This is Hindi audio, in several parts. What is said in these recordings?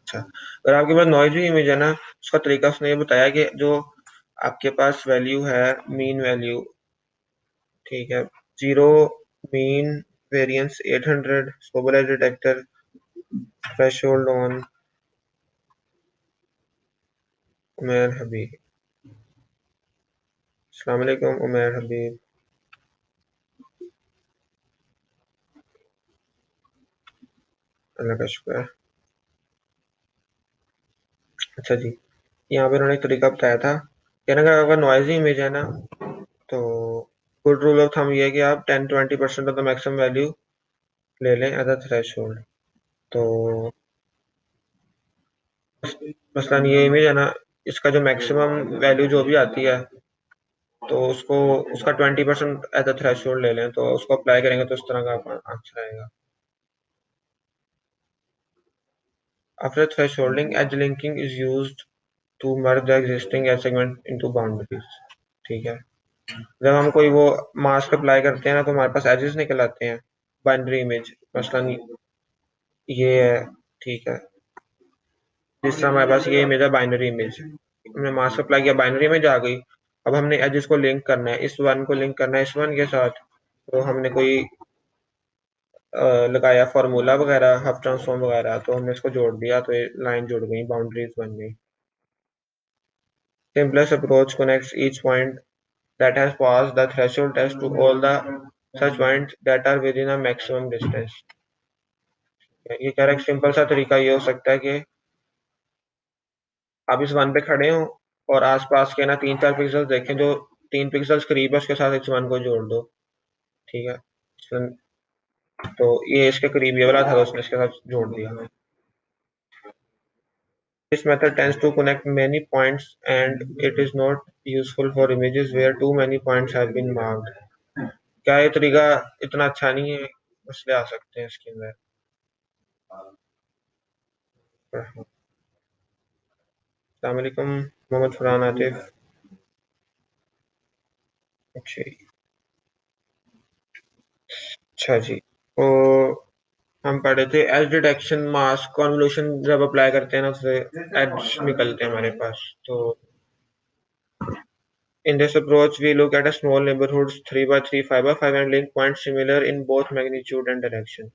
अच्छा, अगर आपके पास नॉइज़ी इमेज है ना, उसका तरीका उसने ये बताया कि जो आपके पास वैल्यू है, मीन वैल्यू, ठीक है, 0 मीन वेरिएंस 800, इसको बोला डिटेक्टर थ्रेशोल्ड ऑन उमैर हबीब। अस्सलाम वालेकुम उमैर हबीब। अल्लाह का शुक्र है। अच्छा जी, यहाँ पे उन्होंने एक तरीका बताया था, कहने का अगर नॉइज़ी इमेज है ना, तो गुड रूल ऑफ थंब ये है कि आप 10-20% ऑफ द मैक्सिमम वैल्यू ले लें एज अ थ्रेशोल्ड। तो मसलन ये इमेज है ना, इसका जो मैक्सिमम वैल्यू जो भी आती है, तो उसको उसका 20% एज अ थ्रेशोल्ड ले लें, तो उसको अप्लाई करेंगे तो इस तरह का आंसर आएगा। After thresholding edge linking is used to merge the existing edge segment into boundaries. ठीक है, जब हम कोई वो मास्क अप्लाई करते हैं ना, तो हमारे पास एजेस निकल आते हैं बाइनरी इमेज, मसलन ये है, ठीक है, जिस तरह हमारे पास ये इमेज है बाइनरी इमेज, हमने मास्क अप्लाई किया, बाइनरी इमेज आ गई। अब हमने एजेस को लिंक करना है, इस वन को लिंक करना है इस वन के साथ, तो हमने कोई लगाया फार्मूला वगैरह, हाफ ट्रांसफॉर्म वगैरह, तो हमने इसको जोड़ दिया, तो ये लाइन जुड़ गई, बाउंड्रीज बन गई। Simplest approach connects each point that has passed the threshold test to all the such points that are within a maximum distance। ये कह रहा है सिंपल सा तरीका ये हो सकता है कि आप इस वन पे खड़े हो और आसपास के ना 3-4 पिक्सल देखें, जो 3 पिक्सल्स करीब है उसके साथ इस वन को जोड़ दो। ठीक है, तो ये इसके करीब ये वाला था, तो उसने इसके साथ जोड़ दिया। This method tends to connect many points and it is not useful for images where too many points have been marked। क्या ये तरीका इतना अच्छा नहीं है, इसलिए आ सकते हैं इसके अंदर। अस्सलाम वालेकुम मोहम्मद फरहान आतिफ। अच्छा जी, अच्छा जी, तो हम पढ़े थे एज डिटेक्शन मास्क कॉन्वोल्यूशन, जब अप्लाई करते हैं ना उससे एज निकलते हैं हमारे पास। तो in this approach we look at a small neighborhoods 3 by 3 5 by 5 and link points similar in both magnitude and direction।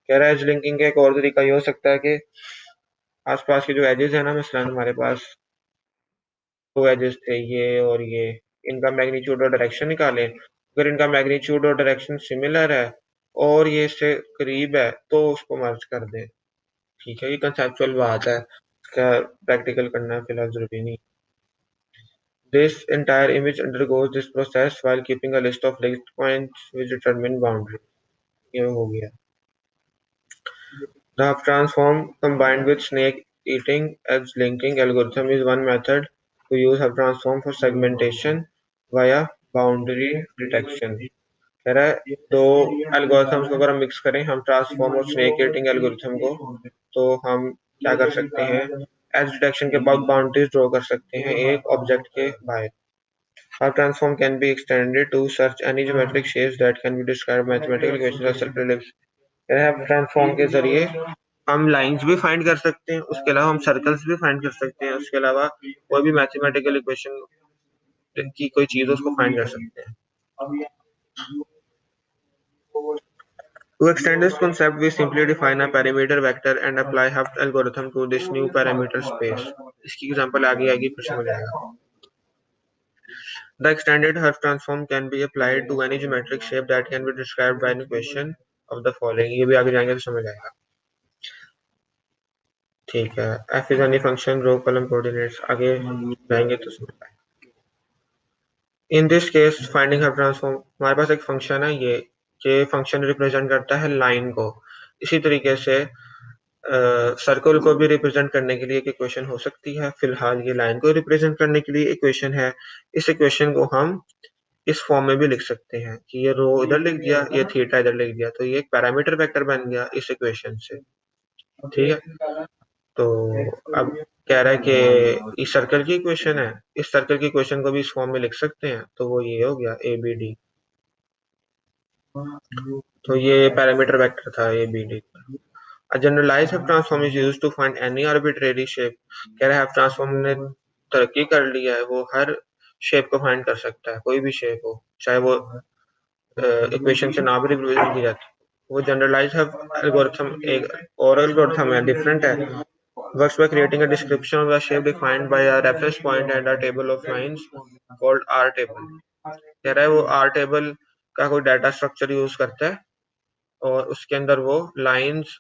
कह रहा है एज लिंकिंग का एक और तरीका ये हो सकता है कि आसपास के जो एजेस है ना, मसलन हमारे पास दो एजेस थे, ये और ये, इनका मैग्नीट्यूड और डायरेक्शन निकालें। अगर इनका मैग्नीट्यूड और डायरेक्शन सिमिलर है और ये इससे करीब है, तो उसको मर्ज कर दें। ठीक है, ये कंसेप्चुअल बात है, इसका प्रैक्टिकल करना फिलहाल जरूरी नहीं। This entire image undergoes this process while keeping a list of linked points which determine boundary। ये हो गया। The half transform combined with snake eating edge linking algorithm is one method to use half transform for segmentation via boundary detection। कह रहा है दो एल्गोरिथम्स को अगर हम मिक्स करें, हम ट्रांसफॉर्म और स्नेक ईटिंग एल्गोरिथम को, तो हम क्या कर सकते हैं, एज डिटेक्शन के बाद बाउंड्रीज ड्रॉ कर सकते हैं एक ऑब्जेक्ट के बाहर। Our transform can be extended to search any geometric shapes that can be described mathematical equations or self-relief। Transform के जरिए हम लाइंस भी फाइंड कर सकते हैं, उसके अलावा हम सर्कल्स भी फाइंड कर सकते हैं, उसके अलावा कोई भी मैथमेटिकल इक्वेशन की कोई चीज उसको फाइंड कर सकते हैं। To extend this concept, we simply define a parameter vector and apply Hopf algorithm to this new parameter space। इसकी एग्जांपल आगे आएगी फिर समझ आएगा। The extended Hopf transform can be applied to any geometric shape that can be described by an equation of the following। ये भी आगे जाएंगे तो समझ आएगा। ठीक है, f is any function row column coordinates, आगे जाएंगे तो समझ आएगा। In this case finding Hopf transform, हमारे पास एक फंक्शन है, ये फंक्शन रिप्रेजेंट करता है लाइन को। इसी तरीके से सर्कल को भी रिप्रेजेंट करने के लिए एक इक्वेशन हो सकती है, फिलहाल ये लाइन को रिप्रेजेंट करने के लिए इक्वेशन है। इस इक्वेशन को हम इस फॉर्म में भी लिख सकते हैं कि ये रो इधर लिख दिया, ये थीटा इधर लिख दिया, तो ये एक पैरामीटर वेक्टर बन गया इस इक्वेशन से। ठीक है, तो अब कह रहा है कि इस सर्कल की इक्वेशन है, इस सर्कल की इक्वेशन को भी इस फॉर्म में लिख सकते हैं, तो वो ये हो गया ए बी डी। तो ये पैरामीटर वेक्टर था A B D. A generalized F transform is used to find any arbitrary shape. कह रहा है F transform ने तरक्की कर लिया है, वो हर शेप को फाइंड कर सकता है, कोई भी शेप हो, चाहे वो इक्वेशन से ना भी रिप्रेजेंट की जाती। वो जनरलाइज एल्गोरिथम एक और एल्गोरिथम है, डिफरेंट है, works by creating a description of the shape defined by a reference point and a table of lines called R table। कह रहा है वो R table का कोई डाटा स्ट्रक्चर यूज करता है और उसके अंदर वो लाइंस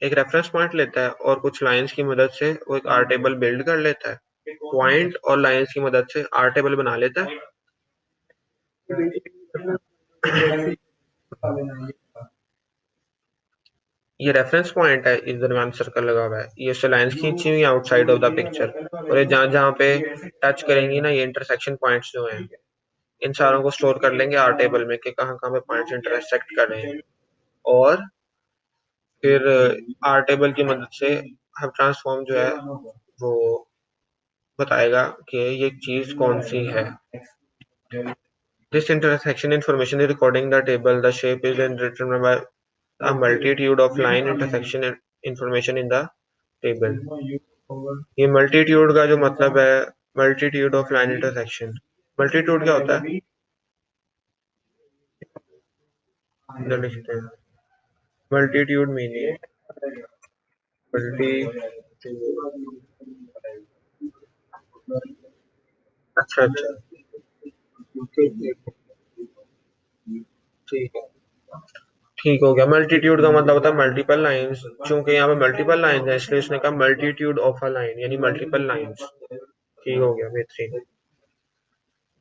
एक रेफरेंस पॉइंट लेता है और कुछ लाइंस की मदद से वो एक आर टेबल बिल्ड कर लेता है। पॉइंट और लाइंस की मदद से आर टेबल बना लेता है। ये रेफरेंस पॉइंट है, इस दरम्यान सर्कल लगा हुआ है, ये उससे लाइंस खींची हुई आउटसाइड ऑफ द पिक्चर, और ये जहां जहां पे टच करेंगी ना, ये इंटरसेक्शन पॉइंट्स जो हैं, इन सारों को स्टोर कर लेंगे आर टेबल में कि कहाँ कहाँ पे पॉइंट्स इंटरसेक्ट कर रहे हैं। और फिर आर टेबल की मदद से हम ट्रांसफॉर्म जो है वो बताएगा कि ये चीज कौन सी है। This intersection information is recording the table. The shape is then determined by a multitude of line intersection information in the table. ये multitude का जो मतलब है, multitude of line intersection, multitude क्या होता है, इधर लिखते हैं, multitude meaning multi, अच्छा अच्छा, ठीक है, ठीक हो गया। मल्टीट्यूड का मतलब होता है मल्टीपल लाइंस, चूंकि यहाँ पे मल्टीपल लाइंस है इसलिए उसने कहा मल्टीट्यूड ऑफ अ लाइन, यानी मल्टीपल लाइंस। ठीक हो गया, बेहतरीन।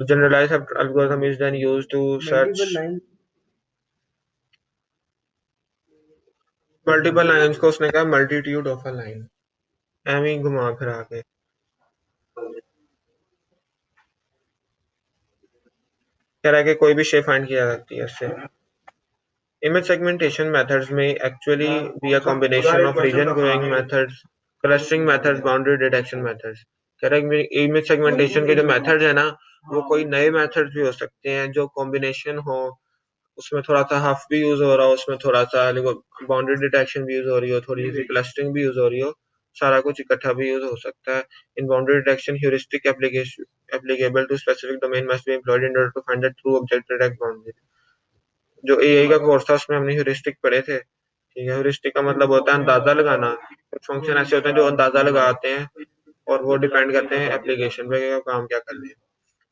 तो generalise algorithm is then used to search multiple lines को, उसने कहा मल्टीट्यूड ऑफ अ लाइन, एम ही घुमा फिरा के। कह रहा है कि कोई भी शेप फाइंड किया जा सकती है इससे। Image segmentation methods may actually be a combination of region growing methods, clustering methods, boundary detection methods। कह रहा है इमेज सेगमेंटेशन के जो मेथड्स है ना, वो कोई नए मेथड्स भी हो सकते हैं जो कॉम्बिनेशन हो, उसमें थोड़ा सा हफ भी यूज हो रहा हो, उसमें थोड़ा सा बाउंड्री डिटेक्शन भी यूज हो रही हो, थोड़ी सी क्लस्टरिंग भी यूज हो रही हो, सारा कुछ इकट्ठा भी यूज हो सकता है। In boundary detection heuristic application applicable to specific domain must be employed in order to find the true object direct boundary। जो एआई का कोर्स था उसमें हमने ह्यूरिस्टिक पढ़े थे, ठीक है। ह्यूरिस्टिक का मतलब होता है अंदाजा लगाना। कुछ फंक्शन ऐसे होते हैं जो अंदाजा लगाते हैं और वो डिपेंड करते हैं एप्लीकेशन पे कि वो काम क्या कर रहे हैं।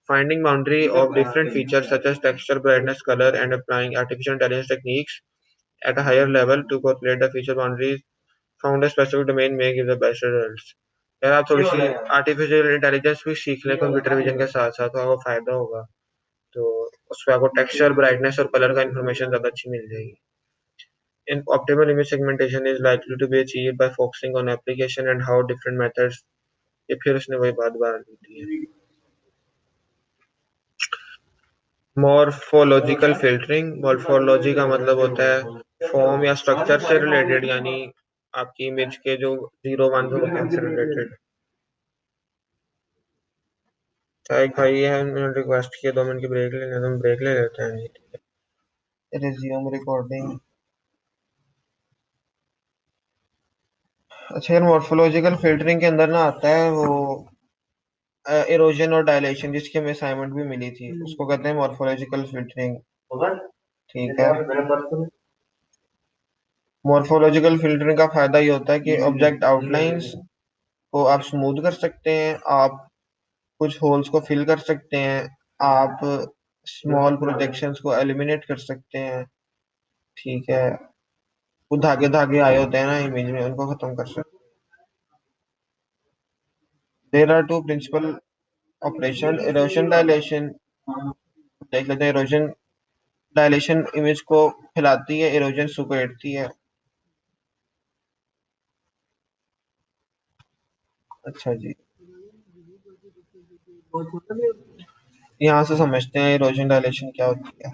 Finding boundary of different features such as texture, brightness, colour and applying artificial intelligence techniques at a higher level to calculate the feature boundaries found a specific domain may give the best results। यार आप थोड़ी सी आर्टिफिशियल इंटेलिजेंस भी सीख लें कंप्यूटर विजन के साथ साथ, तो आपको फायदा होगा। तो उसमें आपको टेक्सचर, ब्राइटनेस और कलर का इन्फॉर्मेशन ज्यादा अच्छी मिल जाएगी। In optimal image segmentation is likely to be achieved by focusing on application and how different methods। ये फिर उसने वही बात बार दी है। मॉर्फोलॉजिकल फिल्टरिंग, मॉर्फोलॉजी का मतलब होता है फॉर्म या स्ट्रक्चर से रिलेटेड, यानी आपकी इमेज के जो जीरो वन होते हैं उनसे रिलेटेड। एक भाई है, उन्होंने रिक्वेस्ट किया 2 मिनट की ब्रेक लेने, तो हम ब्रेक ले लेते हैं। Resume recording. अच्छा यार, मॉर्फोलॉजिकल फिल्टरिंग के अंदर ना आता है वो इरोजन और डायलेशन, जिसकी हमें असाइनमेंट भी मिली थी, उसको कहते हैं मॉर्फोलॉजिकल फिल्टरिंग। ठीक है। मॉर्फोलॉजिकल फिल्टरिंग का फायदा ये होता है कि ऑब्जेक्ट आउटलाइंस को आप स्मूथ कर सकते हैं, आप कुछ होल्स को फिल कर सकते हैं, आप स्मॉल प्रोजेक्शंस को एलिमिनेट कर सकते हैं। ठीक है। वो धागे धागे आए होते हैं ना इमेज में, उनको खत्म कर सकते हैं। There are two principal operation, erosion dilation. देख लेते हैं, इरोजन डायलेशन इमेज को फैलाती है, इरोजन सुकेड़ती है। अच्छा जी, यहाँ से समझते हैं इरोजन डायलेशन क्या होती है।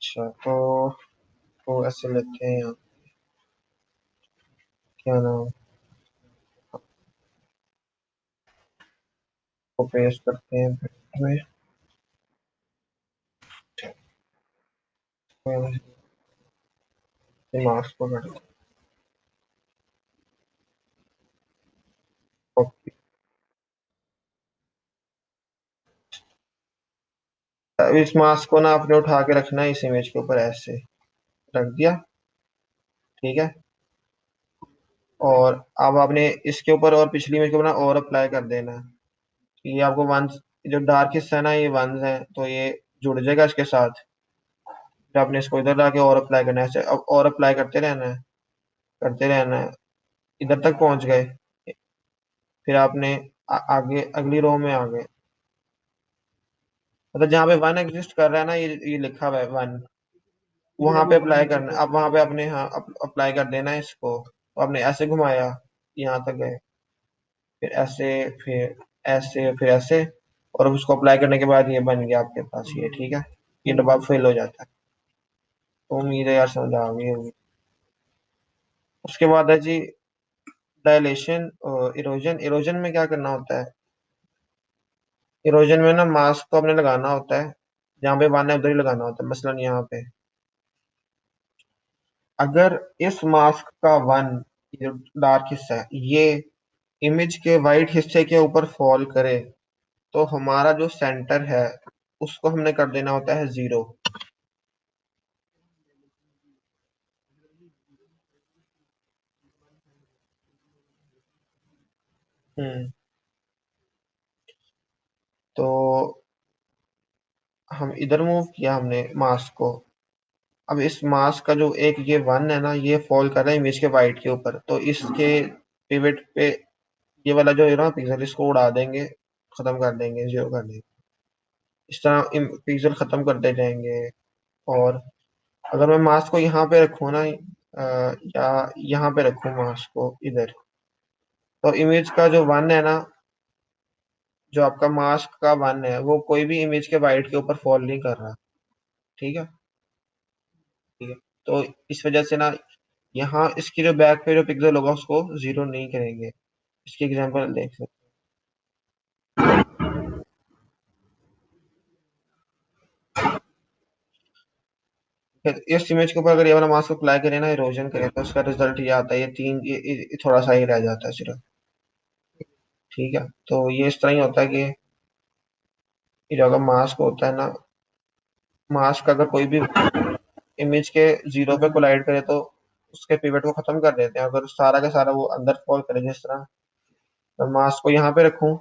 अच्छा तो ऐसे लेते हैं यहाँ, क्या नाम, को पेस्ट करते हैं में। मार्क्स को कर कॉपी। अब इस मार्क्स को ना आपने उठा के रखना है इस इमेज के ऊपर, ऐसे रख दिया। ठीक है। और अब आपने इसके ऊपर और पिछली इमेज के ऊपर ना और अप्लाई कर देना है। ये आपको वंस, जो डार्क हिस्सा है ना ये वंस है, तो ये जुड़ जाएगा इसके साथ। फिर आपने इसको इधर लाके और अप्लाई करना है, ऐसे अब और अप्लाई करते रहना है, करते रहना है। इधर तक पहुंच गए। फिर आपने आगे अगली रो में आ गए, मतलब जहाँ पे वन एग्जिस्ट कर रहा है ना, ये लिखा हुआ है वन, वहां पे अप्लाई करना। अब वहां पे आपने, हाँ, अप्लाई कर देना है इसको। तो आपने ऐसे घुमाया, यहाँ तक गए, फिर ऐसे, फिर ऐसे, फिर ऐसे, और अब उसको अप्लाई करने के बाद ये बन गया आपके पास ये। ठीक है। ये डब्बा फिल हो जाता है। तो उम्मीद है यार समझ आ गई होगी। उसके बाद है जी डायलेशन और इरोजन। इरोजन में क्या करना होता है? इरोजन में ना मास्क को आपने लगाना होता है, जहाँ पे वन है उधर ही लगाना होता है, मसलन यहाँ पे। अगर इस मास्क का वन, जो डार्क हिस्सा है ये, इमेज के वाइट हिस्से के ऊपर फॉल करे, तो हमारा जो सेंटर है उसको हमने कर देना होता है 0। हम्म। तो हम इधर मूव किया हमने मास्क को। अब इस मास्क का जो एक ये वन है ना, ये फॉल कर रहा है इमेज के वाइट के ऊपर, तो इसके पिवट पे ये वाला जो है ना पिक्सल, इसको उड़ा देंगे, खत्म कर देंगे, जीरो कर देंगे। इस तरह पिक्सल खत्म करते जाएंगे। और अगर मैं मास्क को यहाँ पे रखूँ ना, या यहाँ पे रखूँ मास्क को इधर, तो इमेज का जो वन है ना, जो आपका मास्क का वन है, वो कोई भी इमेज के वाइट के ऊपर फॉल नहीं कर रहा। ठीक है। ठीक है। तो इस वजह से ना यहाँ इसकी जो बैक पे जो पिक्सल होगा उसको जीरो नहीं करेंगे। इसकी एग्जांपल देख सकते हैं। फिर इस इमेज के ऊपर अगर ये वाला मास्क अप्लाई करें ना, इरोजन करें, तो उसका रिजल्ट ये आता है, ये तीन, ये थोड़ा सा ही रह जाता है सिर्फ। ठीक है। तो ये इस तरह ही होता है कि ये जो अगर मास्क होता है ना, मास्क अगर कोई भी इमेज के जीरो पे कोलाइड करे तो उसके पिवट को खत्म कर देते हैं। अगर सारा का सारा वो अंदर फॉल करे, जिस तरह मैं मास्क को यहाँ पे रखूं,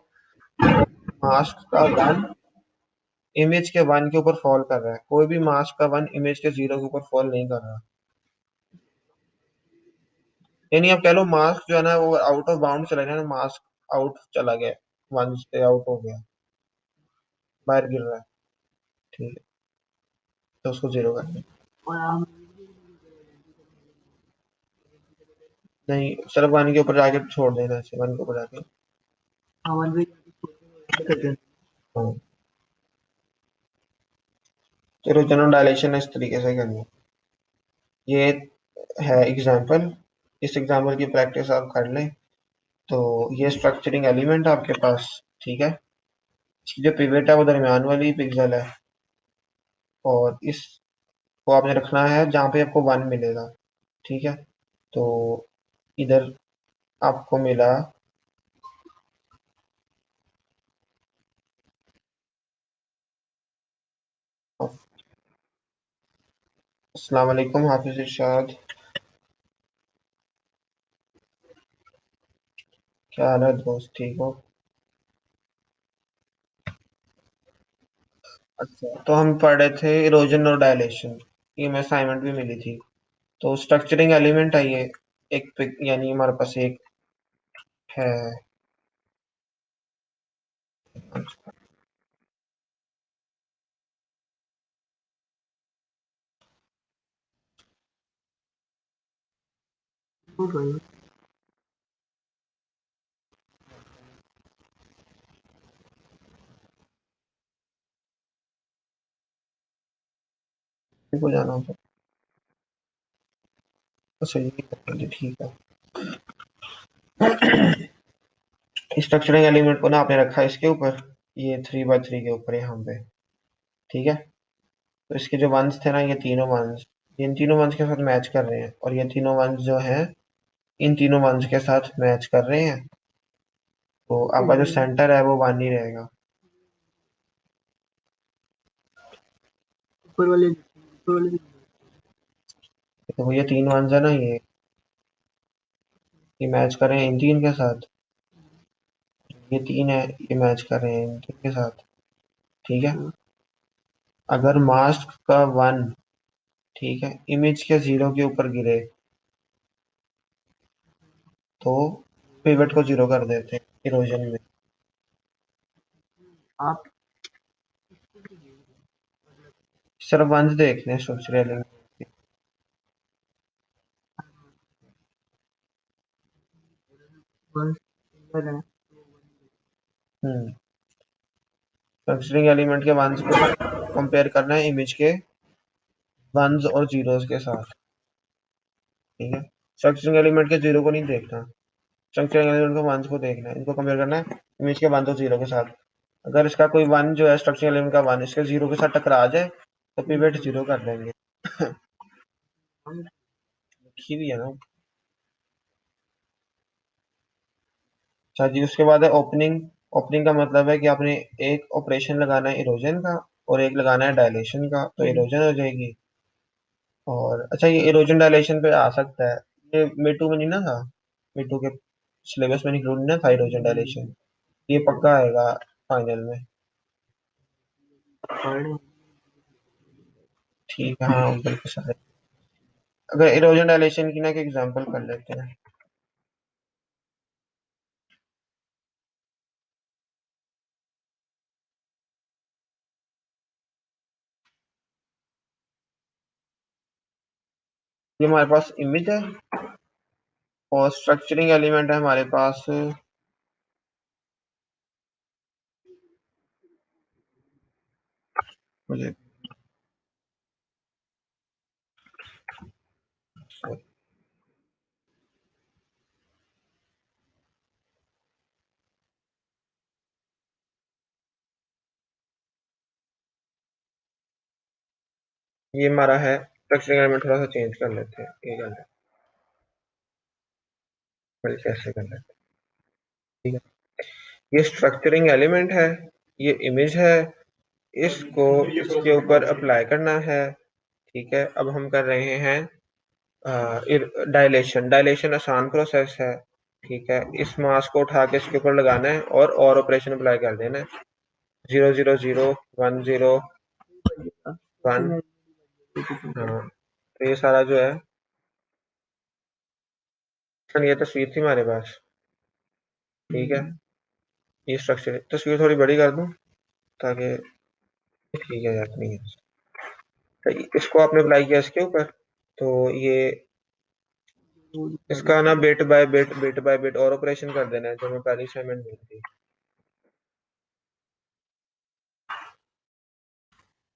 मास्क का वन इमेज के वन के ऊपर फॉल कर रहा है, कोई भी मास्क का वन इमेज के जीरो के ऊपर फॉल नहीं कर रहा। यानी आप कह लो मास्क जो है ना वो आउट ऑफ बाउंड चला गया ना, मास्क आउट चला गया, वन से आउट हो गया, बाहर गिर रहा है। ठीक है। तो उसको जीरो कर दें। नहीं, सिर्फ वन के ऊपर जाके छोड़ देना, ऐसे वन के ऊपर जाके। हाँ। चलो जनरल डायलेशन इस तरीके से करनी है। ये है एग्जाम्पल। इस एग्जाम्पल की प्रैक्टिस आप कर लें। तो ये स्ट्रक्चरिंग एलिमेंट है आपके पास। ठीक है। इसकी जो पिवट है वो दरमियान वाली पिक्सल है, और इसको आपने रखना है जहाँ पे आपको वन मिलेगा। ठीक है। तो इधर आपको मिला। अस्सलाम वालेकुम हाफिज इरशाद। क्या हाल है दोस्त, ठीक हो? अच्छा, तो हम पढ़ रहे थे इरोजन और डायलेशन। ये मैं असाइनमेंट भी मिली थी। तो स्ट्रक्चरिंग एलिमेंट है ये, एक यानी हमारे पास एक है। को जाना होता है, सही है, ठीक है। स्ट्रक्चरिंग एलिमेंट को ना आपने रखा है इसके ऊपर, ये 3 बाय 3 के ऊपर यहाँ पे। ठीक है। तो इसके जो वंस थे ना, ये तीनों वंस, ये इन तीनों वंस के साथ मैच कर रहे हैं और ये तीनों वंस जो हैं इन तीनों वंस के साथ मैच कर रहे हैं, तो आपका जो सेंटर है वो 1 ही रहेगा। तो ये तीन वंस है ना, ये मैच कर रहे हैं इन तीन के साथ। ये तीन है, ये मैच कर रहे हैं इन तीन के साथ। ठीक है। अगर मास्क का 1, ठीक है, इमेज के 0 के ऊपर गिरे तो पिवट को 0 कर देते हैं इरोजन में। आप सिर्फ वंस देखने हैं स्ट्रक्चरल एलिमेंट के। हम्म स्ट्रक्चरिंग एलिमेंट के वंस को कंपेयर करना है इमेज के वंस और जीरोस के साथ। ठीक है। स्ट्रक्चरिंग एलिमेंट के 0 को नहीं देखना, स्ट्रक्चरिंग एलिमेंट को वंस को देखना है, इनको कंपेयर करना है इमेज के 1 और 0 के साथ। अगर इसका कोई 1 जो है स्ट्रक्चरिंग एलिमेंट का 1 इसके 0 के साथ टकरा जाए तो पिवट 0 कर देंगे। लिखी भी है ना। अच्छा जी, उसके बाद है ओपनिंग। ओपनिंग का मतलब है कि आपने एक ऑपरेशन लगाना है इरोजन का और एक लगाना है डायलेशन का, तो इरोजन हो जाएगी। और अच्छा, ये इरोजन डायलेशन पे आ सकता है, ये मीटू में नहीं ना था, मीटू के सिलेबस में इंक्लूड नहीं ना था इरोजन डायलेशन। ये पक्का आएगा फाइनल में। ठीक है, हाँ बिल्कुल सही। अगर इरोजन डायलेशन की ना एक एग्जांपल कर लेते हैं। ये हमारे पास इमेज है और स्ट्रक्चरिंग एलिमेंट है हमारे पास। मुझे ये हमारा है स्ट्रक्चरिंग एलिमेंट, थोड़ा सा चेंज कर लेते हैं, ये कर लेते हैं, बल्कि ऐसे कर लेते हैं। ठीक है। ये स्ट्रक्चरिंग एलिमेंट है, ये इमेज है, इसको इसके ऊपर अप्लाई करना है। ठीक है। अब हम कर रहे हैं डायलेशन। डायलेशन आसान प्रोसेस है। ठीक है। इस मास को उठा के इसके ऊपर लगाना है और ऑपरेशन अप्लाई कर देना है। 0 0 0 1 0 1। हाँ, तो ये सारा जो है, ये तस्वीर थी हमारे पास। ठीक है। ये स्ट्रक्चर, तस्वीर थोड़ी बड़ी कर दूं ताकि ठीक है यार, नहीं है तो इसको आपने अप्लाई किया इसके ऊपर, तो ये इसका ना bit by bit bit by bit और ऑपरेशन कर देना है जो मैं पहली असाइनमेंट दी थी।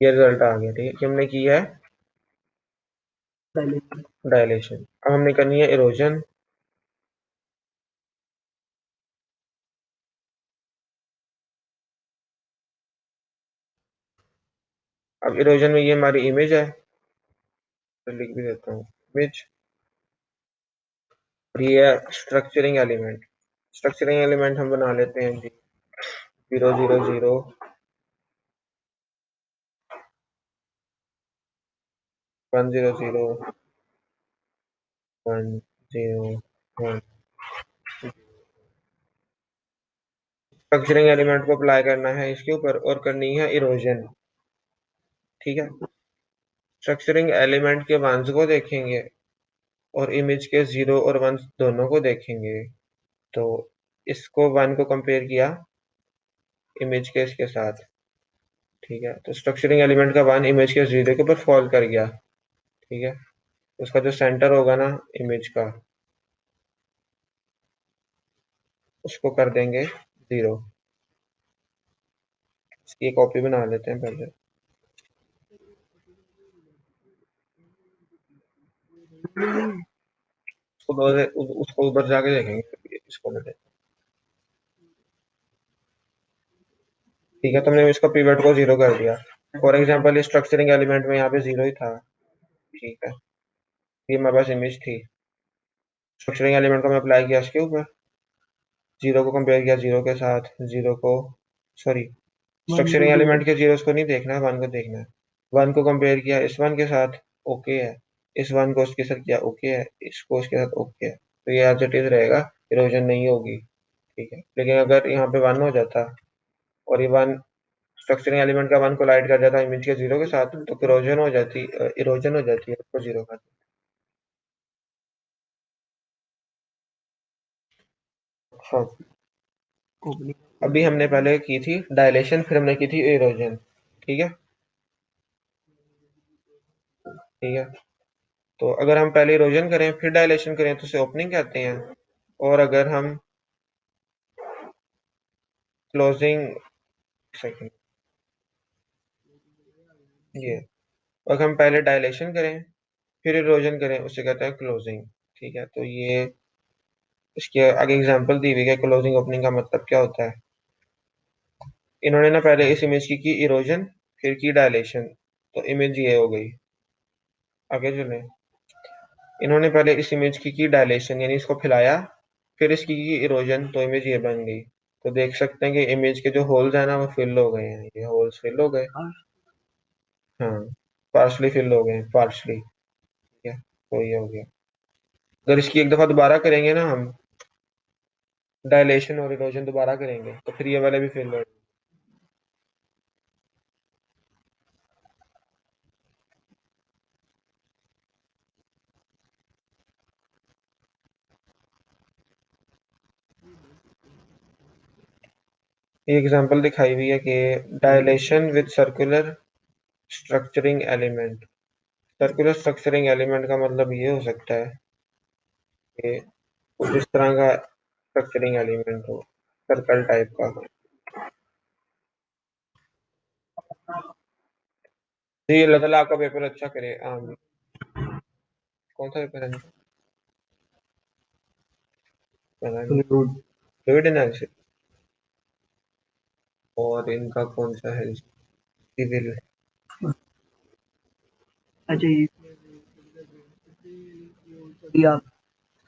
ये रिजल्ट आ गया। ठीक है, कि हमने की है डायलेशन। अब हमने करनी है इरोजन। अब इरोजन में ये हमारी इमेज है, तो लिख भी देता हूँ इमेज। और ये है स्ट्रक्चरिंग एलिमेंट। स्ट्रक्चरिंग एलिमेंट हम बना लेते हैं जी, 0 0 0 1 0 0 1 0 1। स्ट्रक्चरिंग एलिमेंट को अप्लाई करना है इसके ऊपर और करनी है इरोजन। ठीक है। स्ट्रक्चरिंग एलिमेंट के वंस को देखेंगे और इमेज के 0 और 1 दोनों को देखेंगे। तो इसको 1 को कंपेयर किया इमेज के इसके साथ। ठीक है। तो स्ट्रक्चरिंग एलिमेंट का 1 इमेज के 0 के ऊपर फॉल कर गया। ठीक है। उसका जो सेंटर होगा ना इमेज का, उसको कर देंगे 0। इसकी एक कॉपी बना लेते हैं पहले। उसको उधर जाके देखेंगे इसको मैं ठीक है। तो हमने इसका पिवट को 0 कर दिया। फॉर एग्जाम्पल स्ट्रक्चरिंग एलिमेंट में यहाँ पे 0 ही था, ठीक है, ये हमारे पास इमेज थी। स्ट्रक्चरिंग एलिमेंट को मैं अप्लाई किया इसके ऊपर, जीरो को कंपेयर किया जीरो के साथ, जीरो को, सॉरी, स्ट्रक्चरिंग एलिमेंट के जीरोस को नहीं देखना है, वन को देखना है। वन को कंपेयर किया इस वन के साथ, ओके है। इस वन को उसके साथ किया, ओके है। इसको उसके साथ, ओके है। तो ये एज इट इज रहेगा, इरोजन नहीं होगी। ठीक है, लेकिन अगर यहाँ पे वन हो जाता और ये वन स्ट्रक्चरिंग एलिमेंट का वन कोलाइड कर जाता इमेज के जीरो के साथ, तो इरोजन हो जाती, इरोजन हो जाती है, उसको जीरो का। अच्छा, अभी हमने पहले की थी डायलेशन, फिर हमने की थी इरोजन। ठीक है, ठीक है। तो अगर हम पहले इरोजन करें फिर डायलेशन करें तो उसे ओपनिंग कहते हैं। और अगर हम क्लोजिंग, सेकंड, ये, अगर हम पहले डायलेशन करें फिर इरोजन करें उसे कहते हैं क्लोजिंग। ठीक है, तो ये इसके आगे एग्जांपल दी हुई है क्लोजिंग ओपनिंग का मतलब क्या होता है। इन्होंने ना पहले इस इमेज की इरोजन, फिर की डायलेशन, तो इमेज ये हो गई। आगे चलें, इन्होंने पहले इस इमेज की डायलेशन यानी इसको फैलाया, फिर इसकी की इरोजन, तो इमेज ये बन गई। तो देख सकते हैं कि इमेज के जो होल्स है ना वो फिल हो गए हैं, ये होल्स फिल हो गए। हाँ, पार्शली फिल हो गए, पार्शली। ठीक है, तो ये हो गया। अगर इसकी एक दफा दोबारा करेंगे ना हम, डायलेशन और इरोजन दोबारा करेंगे, तो फिर ये वाले भी फिल हो। ये एग्जांपल दिखाई हुई है कि dilation with circular structuring element. Circular structuring element का मतलब ये हो सकता है कि कुछ इस तरह का स्ट्रक्चरिंग एलिमेंट हो, सर्कल टाइप का हो। जी, अल्लाह ताला आपका पेपर अच्छा करे, आमीन। कौन सा पेपर है? पता नहीं, फ्लूइड एनालिसिस। और इनका कौन सा है? सिविल। अच्छा, ये आप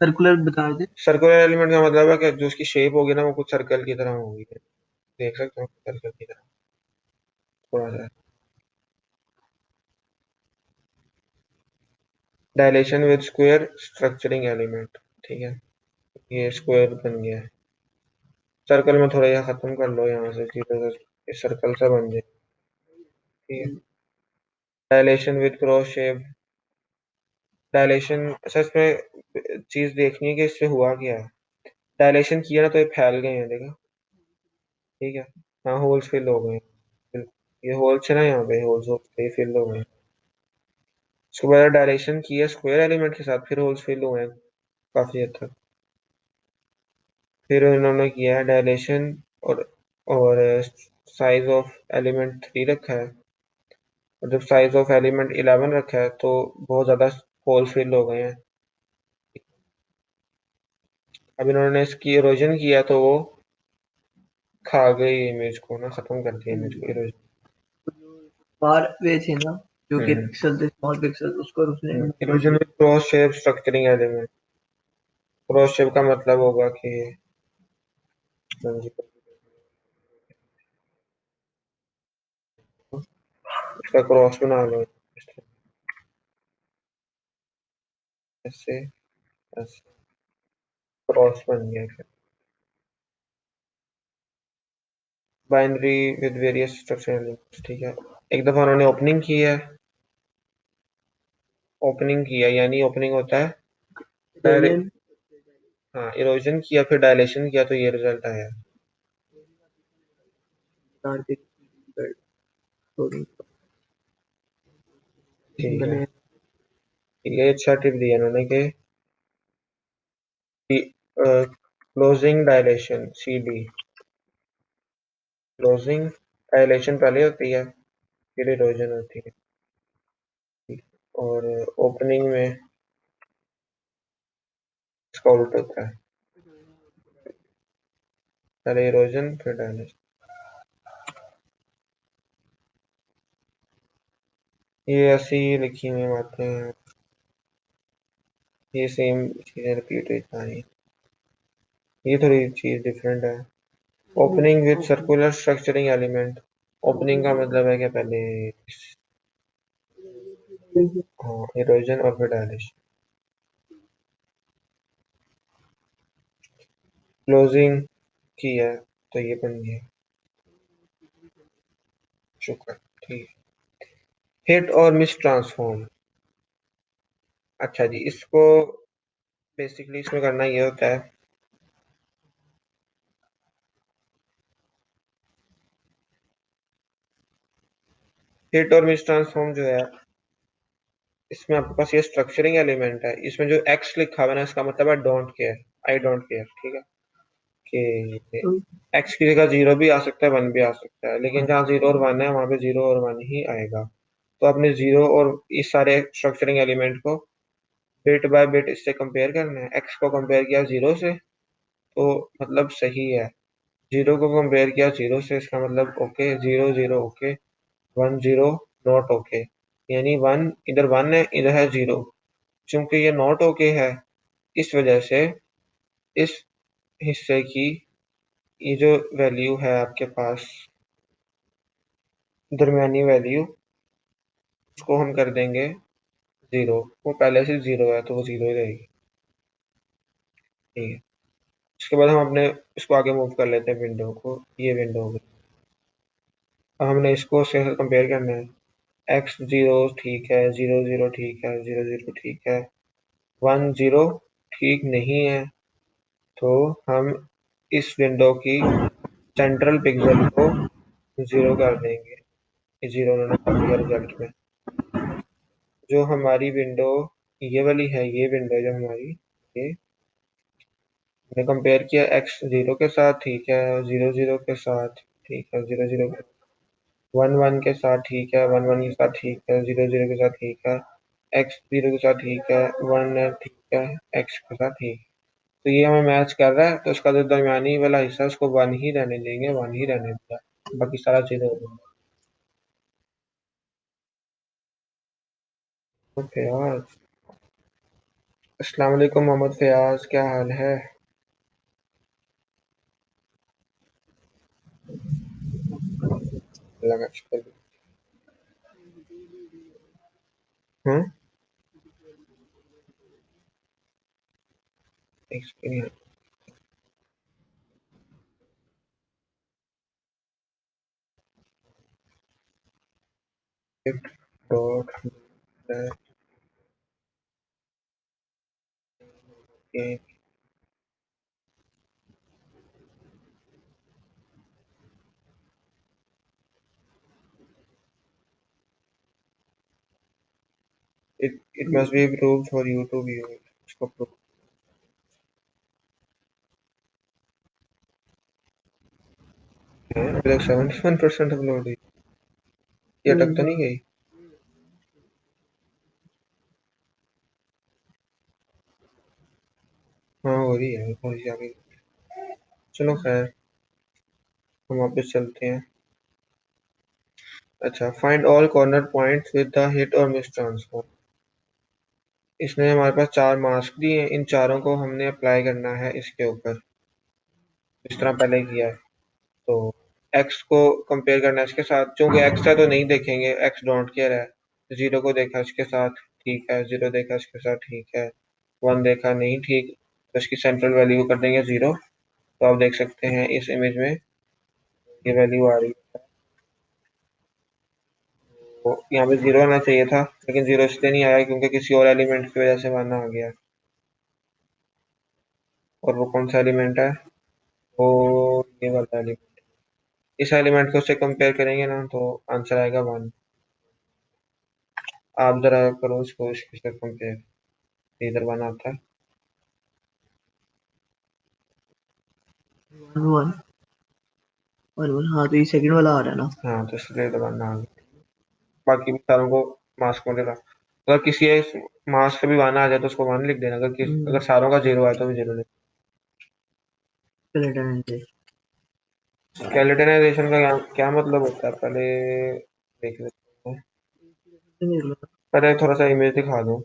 सर्कुलर बता दें। सर्कुलर एलिमेंट का मतलब है कि जो उसकी शेप होगी ना वो कुछ सर्कल की तरह होगी। देख सकते हो सर्कल की तरह, थोड़ा सा। Dilation with square structuring element. ठीक है, ये स्क्वायर बन गया है। सर्कल में थोड़ा यह खत्म कर लो यहाँ से, सीधे से सर्कल सा बन जाए। ठीक है, dilation with cross shape. Dilation, अच्छा इसमें चीज देखनी है कि इससे हुआ क्या है। डायलेशन किया ना तो ये फैल गए हैं, देखा। ठीक है, हाँ, होल्स फिल हो गए हैं। ये होल्स है ना, यहाँ पे होल्स होते ही फिल हो गए हैं। उसके बाद डायलेशन किया स्क्वायर एलिमेंट के साथ, फिर होल्स फिल हुए हैं काफी हद तक। फिर इन्होंने किया है डायलेशन और साइज ऑफ एलिमेंट 3 रखा है, और जब साइज ऑफ एलिमेंट 11 रखा है तो बहुत ज्यादा होल फिल हो गए हैं। अब इन्होंने इसकी इरोजन किया तो वो खा गई इमेज को ना, खत्म कर दिया इमेज को, इरोजन। बार वे थे ना, जो कि पिक्सल थे, स्मॉल पिक्सल, उसको उसने इरोजन में cross shape structuring element. Cross shape का मतलब होगा कि, इसका क्रॉस बना लो, ऐसे, ऐसे क्रॉस बन गया। फिर binary with various structure elements. ठीक है, एक दफा उन्होंने ओपनिंग की है, ओपनिंग किया यानी ओपनिंग होता है डायरेक्ट। हाँ, इरोजन किया फिर डायलेशन किया तो ये रिजल्ट आया। ठीक है, ये अच्छा टिप दिया उन्होंने कि closing dilation, CD। Closing dilation पहले होती है, फिर इरोजन होती है। और ओपनिंग में इसका उल्टा होता है, पहले इरोजन फिर डायलेशन। ये ऐसी ही लिखी हुई बातें हैं, ये सेम चीजें रिपीट हुई कहानी। ये थोड़ी चीज डिफरेंट है। Opening with circular structuring element. Opening का मतलब है कि पहले हाँ इरोजन और फिर डायलेशन। क्लोजिंग की है तो ये बन गया। शुक्र। ठीक। हिट और मिस ट्रांसफॉर्म। अच्छा जी, इसको बेसिकली इसमें करना ये होता है, हिट और मिस ट्रांसफॉर्म जो है, इसमें आपके पास ये स्ट्रक्चरिंग एलिमेंट है, इसमें जो एक्स लिखा हुआ है ना, इसका मतलब है don't care, I don't care. ठीक है कि एक्स की जगह जीरो भी आ सकता है, वन भी आ सकता है, लेकिन जहाँ जीरो और वन है वहां पे जीरो और वन ही आएगा। तो आपने जीरो और इस सारे स्ट्रक्चरिंग एलिमेंट को बिट बाय बिट इससे कंपेयर करना है। एक्स को कंपेयर किया जीरो से तो मतलब सही है, जीरो को कंपेयर किया जीरो से इसका मतलब okay, zero zero okay, one zero not okay. यानी वन इधर वन है, इधर है जीरो। चूंकि ये नॉट ओके है, इस वजह से इस हिस्से की ये जो वैल्यू है आपके पास, दरमियानी वैल्यू, उसको हम कर देंगे जीरो। वो पहले से जीरो है तो वो जीरो ही रहेगी। ठीक है। उसके बाद हम अपने इसको आगे मूव कर लेते हैं, विंडो को, ये विंडो हो गई। अब हमने इसको से कंपेयर करना है। एक्स जीरो ठीक है, जीरो जीरो ठीक है, जीरो जीरो ठीक है, वन जीरो ठीक नहीं है। तो हम इस विंडो की सेंट्रल पिक्सल को जीरो कर देंगे। ये जीरो उन्होंने कर दिया रिजल्ट में। जो हमारी विंडो ये वाली है, ये विंडो जो हमारी, ये हमने कंपेयर किया एक्स जीरो के साथ ठीक है, जीरो जीरो के साथ ठीक है, जीरो जीरो के वन वन के साथ ठीक है, वन वन के साथ ठीक है, जीरो जीरो के साथ ठीक है, एक्स जीरो के साथ ठीक है, वन है ठीक है, एक्स के साथ ठीक। तो ये हमें मैच कर रहा है, तो उसका जो दरमियानी वाला हिस्सा है उसको वन ही रहने देंगे, वन ही रहने दिया, बाकी सारा जीरो हो जाएगा। तो फयाज, अस्सलाम वालेकुम मोहम्मद फयाज, क्या हाल है? अल्लाह का शुक्र। हाँ experience dot it must be approved for you to view it. इसको approve है, अभी तक 71% अपलोड हुई। ये अटक तो नहीं गई? हाँ हो रही है थोड़ी सी आगे। चलो खैर, हम वापस चलते हैं। अच्छा, find all corner points with the hit और मिस ट्रांसफॉर्म। इसने हमारे पास चार मास्क दिए हैं, इन चारों को हमने अप्लाई करना है इसके ऊपर, इस तरह पहले किया है। तो एक्स को कंपेयर करना है इसके साथ, क्योंकि एक्स है तो नहीं देखेंगे, एक्स डोंट केयर है। जीरो को देखा इसके साथ ठीक है, जीरो देखा इसके साथ ठीक है, वन देखा नहीं ठीक, तो इसकी सेंट्रल वैल्यू कर देंगे जीरो। तो आप देख सकते हैं इस इमेज में ये वैल्यू आ रही है। तो यहाँ पे जीरो आना चाहिए था, लेकिन जीरो इसलिए नहीं आया क्योंकि किसी और एलिमेंट की वजह से वन आ गया। और वो कौन सा एलिमेंट है? वो ये वाला एलिमेंट। इस एलिमेंट को उससे कंपेयर करेंगे ना तो आंसर आएगा वन। आप जरा करो इसको इसके साथ कंपेयर, इधर वन आता है। वन और वन, हाँ तो ये सेकंड वाला आ रहा है ना। हाँ तो इसलिए इधर वन आ गया। बाकी भी सारों को मास्क में देना, अगर किसी मास्क से भी वन आ जाए तो उसको वन लिख देना, अगर सारों का जीरो आए तो भी जीरो लिख। स्केलेटनाइजेशन का क्या क्या मतलब होता है, पहले देख लेते हैं। देख लो। पहले थोड़ा सा इमेज दिखा दूं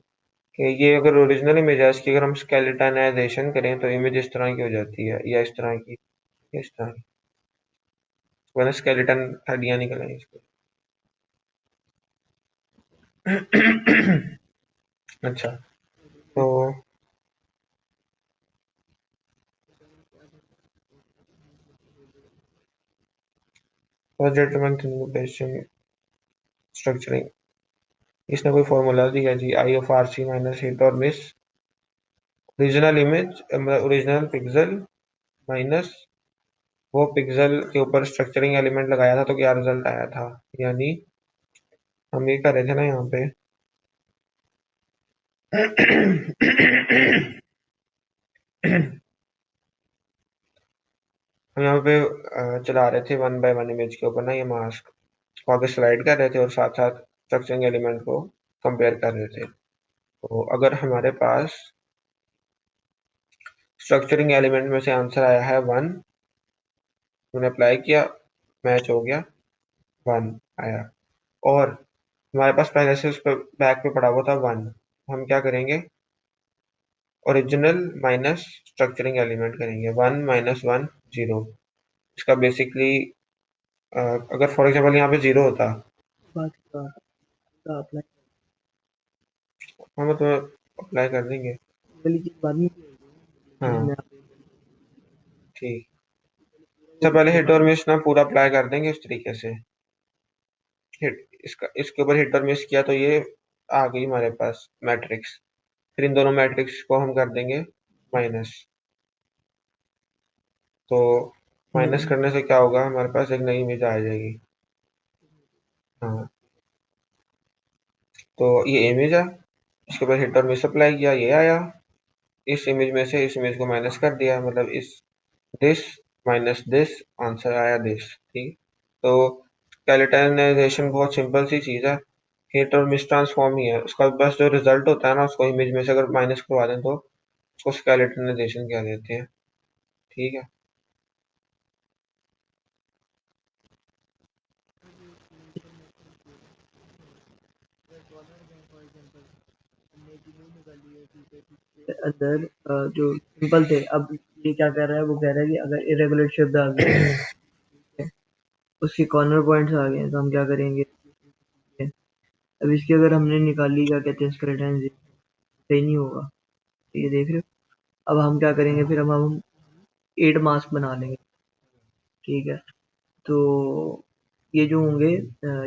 कि ये अगर ओरिजिनल इमेज है इसकी, अगर हम स्केलेटनाइजेशन करें तो इमेज इस तरह की हो जाती है, या इस तरह की, इस तरह की, वरना स्केलेटन हड्डियां निकल आई इसको। अच्छा, तो डिटरमिनेशन स्ट्रक्चरिंग, इसने कोई फॉर्मूला दिया जी, I of R C minus hit और मिस, ओरिजिनल इमेज मतलब ओरिजिनल पिक्सल माइनस वो पिक्सल के ऊपर स्ट्रक्चरिंग एलिमेंट लगाया था तो क्या रिजल्ट आया था। यानी हम ये कर रहे थे ना यहाँ पे, हम यहाँ पे चला रहे थे वन बाय वन इमेज के ऊपर ना ये मास्क को आगे स्लाइड कर रहे थे और साथ साथ स्ट्रक्चरिंग एलिमेंट को कंपेयर कर रहे थे। तो अगर हमारे पास स्ट्रक्चरिंग एलिमेंट में से आंसर आया है वन, मैंने अप्लाई किया, मैच हो गया, वन आया, और हमारे पास पहले से उस पर बैक पे पड़ा हुआ था वन, हम क्या करेंगे, ओरिजिनल माइनस स्ट्रक्चरिंग एलिमेंट करेंगे, वन माइनस वन जीरो। इसका बेसिकली अगर फॉर एग्जाम्पल यहाँ पे जीरो होता, बात का अप्लाई हम तो अप्लाई कर देंगे। वाली चीज बाद में की होगी, चीज हाँ में ठीक, वो सबसे पहले हिट और मिस ना पूरा अप्लाई कर देंगे इस तरीके से, हिट इसका इसके ऊपर हिट और मिस किया तो ये आ गई हमारे पास मैट्रिक्स, फिर इन दोनों मैट्रिक्स को हम कर देंगे माइनस। तो माइनस हम्म। करने से क्या होगा, हमारे पास एक नई इमेज आ जाएगी। हाँ, तो ये इमेज है, इसके बाद हिट और मिस अप्लाई किया, ये आया, इस इमेज में से इस इमेज को माइनस कर दिया, मतलब इस दिस माइनस दिस, आंसर आया दिस। ठीक, तो स्केलेटनाइजेशन बहुत सिंपल सी चीज है, हिट और मिस ट्रांसफॉर्म ही है उसका, बस जो रिजल्ट होता है ना उसको इमेज में से अगर माइनस करवा दें तो उसको स्केलेटनाइजेशन कह देते हैं। ठीक है, अंदर जो सिंपल थे, अब ये क्या कर रहा है, वो कह रहा है कि अगर इरेगुलर शब्द आ गया है, उसके कॉर्नर पॉइंट्स आ गए हैं, तो हम क्या करेंगे, अब इसकी अगर हमने निकाली क्या कहते हैं स्केलेटन, सही नहीं होगा। तो ये देख रहे हो, अब हम क्या करेंगे, फिर हम 8 मास्क बना लेंगे। ठीक है, तो ये जो होंगे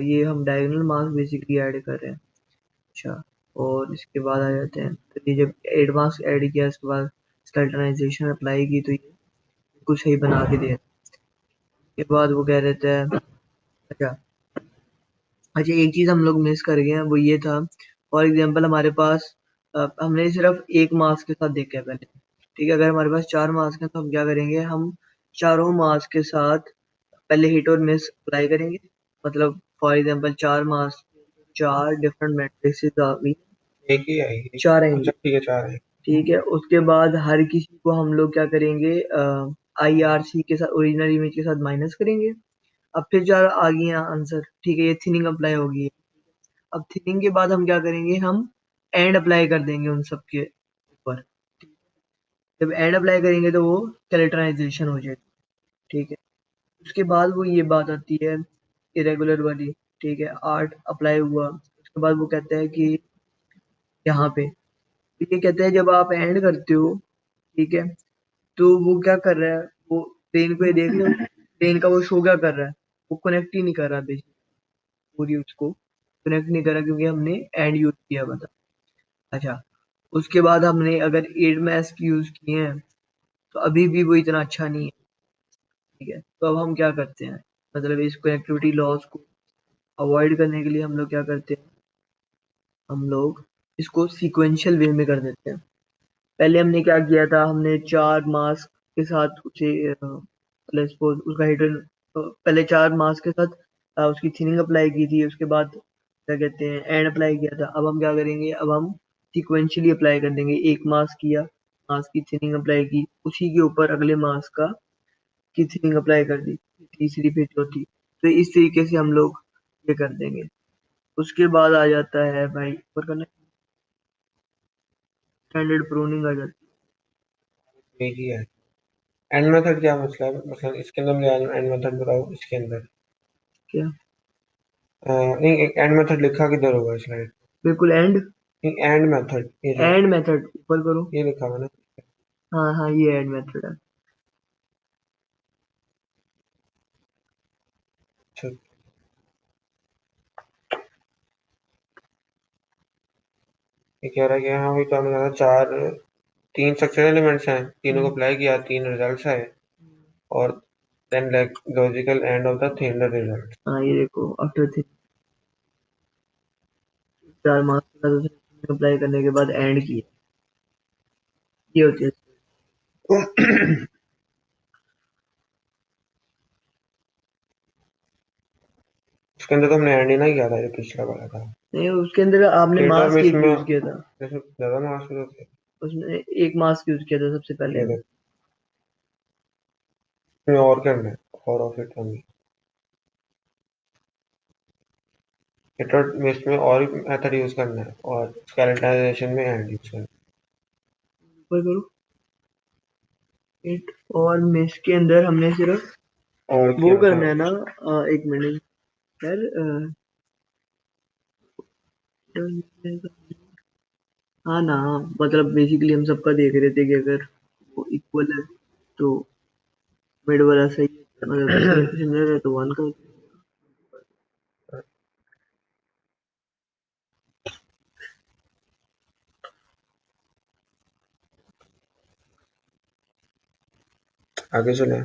ये हम डायगोनल मास्क बेसिकली ऐड कर रहे हैं। अच्छा, और इसके बाद आ जाते हैं, तो ये जब 8 मास्क ऐड किया इसके बाद स्केलेटनाइजेशन अप्लाई की तो ये कुछ सही बना के दिया। के बाद वो कह रहे थे, अच्छा अच्छा, एक चीज हम लोग मिस कर गए हैं, वो ये था, फॉर एग्जांपल हमारे पास हमने सिर्फ एक मास्क के साथ देखा है पहले। ठीक है, अगर हमारे पास 4 मास्क हैं तो हम क्या करेंगे, हम चारों मास्क के साथ पहले हिट और मिस अप्लाई करेंगे। मतलब for example 4 mask, 4 different matrices आ गई, एक ही आएगी। 4 अच्छा आएंगी। ठीक है, चार है। ठीक है, उसके बाद हर किसी को हम लोग क्या करेंगे, आईआरसी के साथ ओरिजिनल इमेज के साथ माइनस करेंगे। अब फिर 4 आ गई हैं आंसर। ठीक है, ये थिनिंग अप्लाई होगी। अब थिनिंग के बाद हम क्या करेंगे, हम एंड अप्लाई कर देंगे उन सब के ऊपर। जब एंड अप्लाई करेंगे तो वो कैरेक्टराइजेशन हो जाएगी। ठीक है, उसके बाद वो ये बात आती है इरेगुलर वाली। ठीक है, आर्ट अप्लाई हुआ, उसके बाद वो कहता है कि यहाँ पे, तो ये कहता है जब आप एंड करते हो, ठीक है, तो वो क्या कर रहा है, वो पेन को ये देख लो, पेन का वो शो क्या कर रहा है, वो कनेक्ट ही नहीं कर रहा बेसिकली, पूरी उसको कनेक्ट नहीं कर रहा क्योंकि हमने एंड यूज किया हुआ था। अच्छा, उसके बाद हमने अगर एड मास्क यूज किए हैं तो अभी भी वो इतना अच्छा नहीं है। ठीक है, तो अब हम क्या करते हैं, मतलब इस कनेक्टिविटी लॉस को अवॉइड करने के लिए हम लोग क्या करते हैं, हम लोग इसको सीक्वेंशियल वे में कर देते हैं। पहले हमने क्या किया था, हमने 4 मास्क के साथ उसे लेट्स सपोज उसका हिडन, पहले 4 मास्क के साथ उसकी थिनिंग अप्लाई की थी, उसके बाद क्या कहते हैं एंड अप्लाई किया था। अब हम क्या करेंगे, अब हम सीक्वेंशियली अप्लाई कर देंगे, एक मास्क किया, मास्क की थिनिंग अप्लाई की, उसी के ऊपर अगले मास्क का की थिनिंग अप्लाई कर दी, तीसरी फिर चौथी। तो इस तरीके से हम लोग ये कर देंगे। उसके बाद आ जाता है भाई ऊपर करना, स्टैंडर्ड प्रूनिंग आ जाती यही है। एंड मेथड क्या मतलब इसके अंदर मुझे एंड मेथड बताओ इसके अंदर। है। क्या? नहीं, एक एंड मेथड लिखा किधर होगा स्लाइड? बिल्कुल एंड, नहीं, एंड मेथड ये जो एंड मेथड ऊपर करो। ये लिखा हुआ ना। हाँ हाँ, ये एंड मेथड है। अच्छा, ये कह रहा है कि हाँ भाई तो हमें चार तीन स्ट्रक्चरल एलिमेंट्स हैं, तीनों को अप्लाई किया, तीन रिजल्ट्स आए, और then logical and of the thin result. हाँ ये देखो, आफ्टर 4 मार्क्स का तो अप्लाई करने के बाद एंड किया, ये होती है। उसके अंदर तो हमने एंड ही ना किया था, जो पिछला वाला था। नहीं, उसके अंदर आपने हिट और मास्क मिस एक में यूज किया था। जैसे ज्यादा मार्क्स होते थे। उसने एक मास्क यूज किया था सबसे पहले। ये देख, इसमें और करना है, और ऑफ इट होंगी। हिट और मिस में और मेथड यूज करना है, और स्केलेटाइजेशन में एंड यूज करना ऊपर करो, इट और मेश के अंदर हमने सिर्फ है। और वो क्या था? करना है ना। एक मिनट यार, हाँ ना, मतलब बेसिकली हम सबका देख रहे थे कि अगर वो इक्वल है तो मिड वाला सही है, मतलब सिमिलर है तो वन का। आगे चले।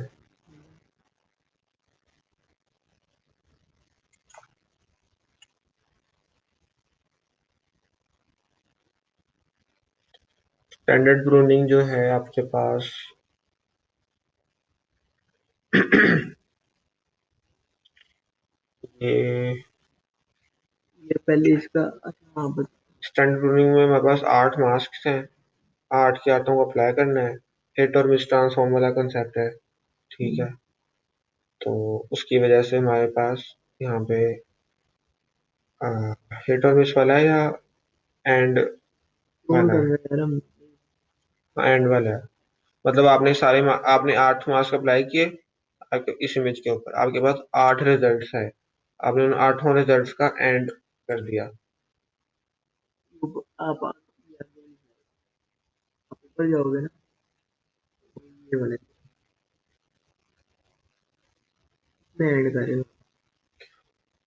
स्टैंडर्ड प्रूनिंग जो है आपके पास, ये ये पहले इसका, अच्छा हाँ स्टैंडर्ड प्रूनिंग में हमारे पास 8 मास्क हैं, 8 के हाथों को अप्लाई करना है। हिट और मिस ट्रांसफॉर्म वाला कंसेप्ट है, ठीक है। तो उसकी वजह से हमारे पास यहाँ पे हिट और मिस वाला है या एंड कौन वाला कर है? रहा है यार हम। एंड वाला है। मतलब आपने 8 मास्क अप्लाई किए आपके इस इमेज के ऊपर, आपके पास 8 रिजल्ट्स है, आपने उन 8 रिजल्ट्स का एंड कर दिया। आप ऊपर जाओगे ना, ये वाले में ऐड कर रहे हो,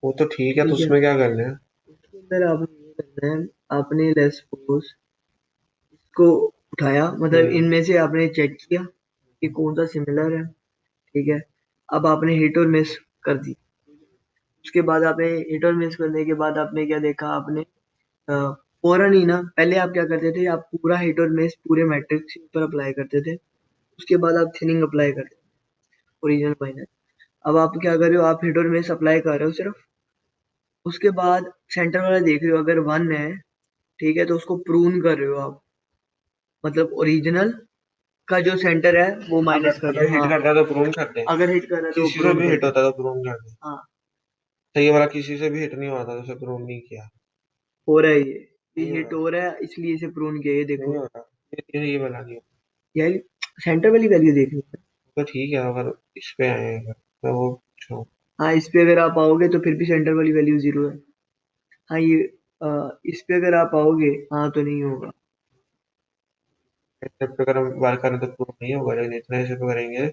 वो तो ठीक है, तो ठीक है। उसमें क्या करना है? उसके अंदर आपने ये करना है, आपने लेट्स सपोज इसको उठाया, मतलब हम्म। इनमें से आपने चेक किया कि कौन सा सिमिलर है, ठीक है। अब आपने हिट और मिस कर दी। उसके बाद आपने हिट और मिस करने के बाद आपने क्या देखा, आपने फौरन ही ना, पहले आप क्या करते थे, आप पूरा हिट और मिस पूरे मैट्रिक्स के ऊपर अप्लाई करते थे। उसके बाद आप थिनिंग अप्लाई करते थे, ओरिजिनल माइनस। अब आप क्या कर रहे हो, आप हिट और मिस अप्लाई कर रहे हो सिर्फ। उसके बाद सेंटर वाला देख रहे हो, अगर वन है, ठीक है, तो उसको प्रून कर रहे हो आप, मतलब ओरिजिनल का जो सेंटर है वो माइनस कर रहे अगर हो। हिट हाँ, करता है तो प्रून कर दे, अगर हिट कर रहा है तो किसी से प्रून भी कर हिट दे। होता है तो प्रून कर दे। हाँ, तो ये वाला किसी से भी हिट नहीं हुआ था, तो उसे प्रून नहीं किया। हो रहा है ये नहीं हो हिट रहा, हो रहा है इसलिए इसे प्रून किया, ये नहीं देखो। हो रहा, ये वाला नहीं होता। यार सेंटर वाली वैल्यू देखनी है। तो ठीक है, अगर इस पे आए अगर मैं वो पूछूं, हाँ, इस पे अगर आप आओगे तो फिर भी सेंटर वाली वैल्यू जीरो है। हाँ ये इस पे अगर आप आओगे, हाँ तो नहीं होगा। इस पे अगर हम बात करें तो प्रून नहीं होगा, लेकिन इतने ऐसे पे करेंगे,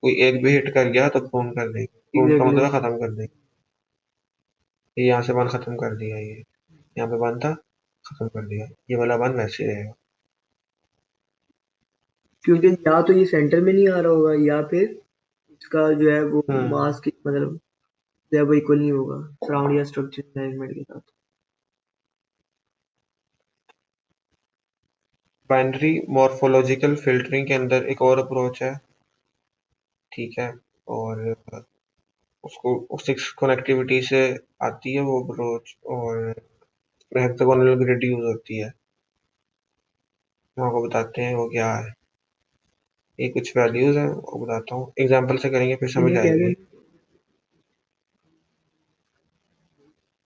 कोई एक भी हिट कर गया तो प्रून कर देंगे। प्रून का एग्जैक्टली। मतलब है खत्म कर देंगे। ये यहाँ से वन खत्म कर दिया, ये यहाँ पे वन था, खत्म कर दिया, ये वाला वन वैसे ही रहेगा। क्योंकि या तो ये सेंटर में नहीं आ रहा होगा, या फिर इसका जो है वो हम्म। मास की मतलब जो है वो इक्वल नहीं होगा सराउंड या स्ट्रक्चर मैनेजमेंट के साथ। बाइनरी मॉर्फोलॉजिकल फिल्टरिंग के अंदर एक और अप्रोच है, ठीक है। और उसको 6 कनेक्टिविटी से आती है वो अप्रोच, और हेक्सागोनल ग्रिड यूज होती है। हम आपको बताते हैं वो क्या है। ये कुछ वैल्यूज हैं, वो बताता हूँ, एग्जांपल से करेंगे फिर समझ इन्हें कह आएगी। दें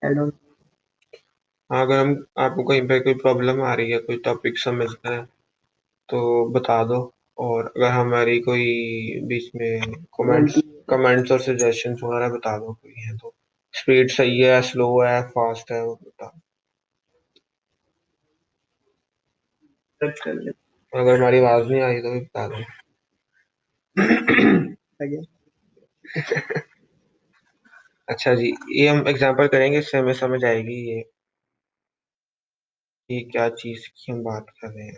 एड ऑन। अगर हम आपको कहीं पे कोई प्रॉब्लम आ रही है, कोई टॉपिक समझना है तो बता दो। और अगर हमारी कोई बीच में कमेंट्स गलती कमेंट्स और सजेशंस वगैरह बता दो कोई है तो। स्पीड सही है, स्लो है, फास्ट है, वो बता। करेक्ट कर लेते अगर हमारी आवाज नहीं आई तो भी बता दो। हैं। अच्छा जी, ये हम एग्जांपल करेंगे, इससे हमें समझ आएगी ये क्या चीज की हम बात कर रहे हैं।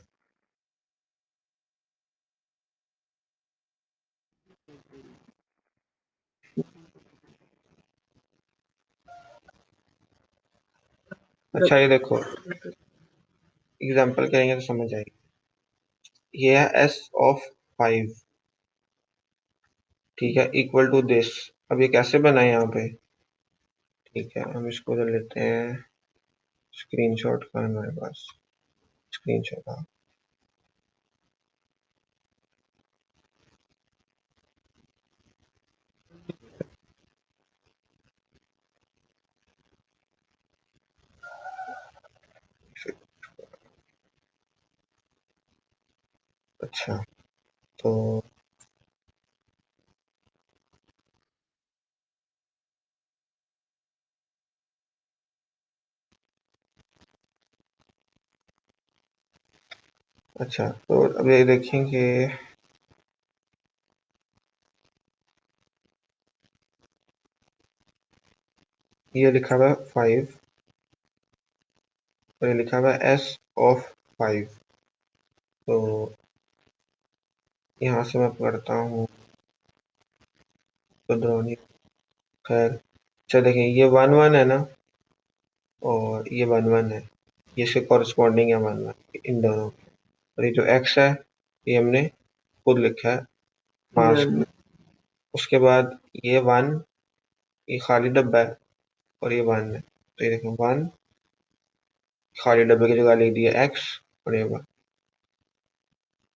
अच्छा ये देखो, एग्जांपल करेंगे तो समझ आएगी। ये है एस ऑफ 5, ठीक है, इक्वल टू दिस। अब ये कैसे बना है यहाँ पे? ठीक है, हम इसको ले लेते हैं, स्क्रीनशॉट का है हमारे पास, स्क्रीनशॉट। हाँ, अच्छा तो अच्छा तो अब ये देखेंगे, ये लिखा हुआ है 5 और ये लिखा हुआ है एस ऑफ 5। तो यहाँ से मैं पढ़ता हूँ तो द्रोणी, खैर। अच्छा देखिए, ये 1 1 है ना, और ये 1 1 है, ये इसके कॉरस्पॉन्डिंग है 1 1 इन दोनों। और ये जो एक्स है, ये हमने खुद लिखा है मास्क में। उसके बाद ये 1, ये खाली डब्बा है, और ये 1 है, तो ये देखो 1, खाली डब्बे की जगह लिख दिया एक्स, और ये 1।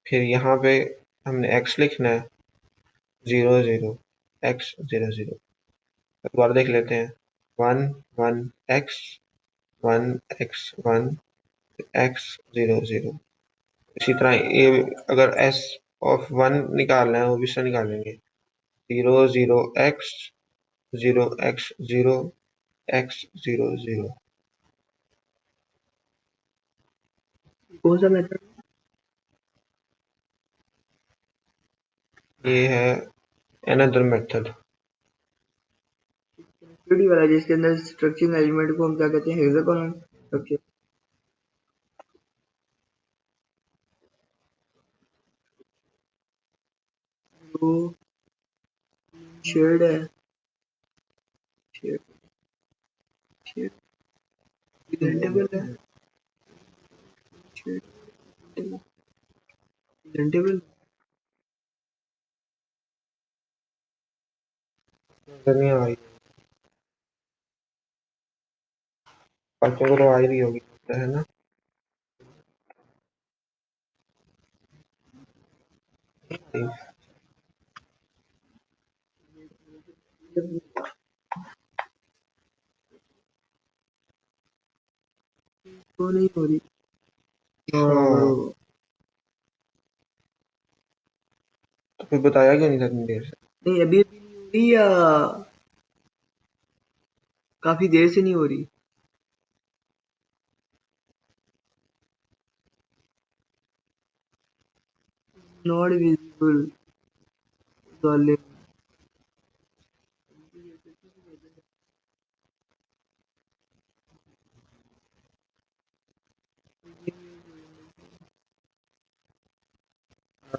फिर यहाँ पे हमने एक्स लिखना है, 0 0, x 0 0। दोबारा देख लेते हैं, 1 1 x, 1 x 1, x 0 0। इसी तरह ये अगर s ऑफ 1 निकालना है वो भी इससे निकालेंगे, 0 0 x 0 x 0 x 0 0। कौन सा मेथड? ये है अनदर मेथड। सिक्योरिटी वाला जिसके अंदर स्ट्रक्चरिंग एलिमेंट को हम क्या कहते हैं, हेक्सागोनल स्ट्रक्चर। तो शेड है, शेड शेड प्रेजेंटेबल है, शेड प्रेजेंटेबल। नजर नहीं आ रही, बच्चों को तो आ ही रही होगी, है ना? वो नहीं हो रही। हाँ हाँ, बरोबर। तो फिर बताया क्यों नहीं था इतनी देर से? नहीं अभी अभी नहीं हो रही, या काफी देर से नहीं हो रही? नॉट विजिबल वाले।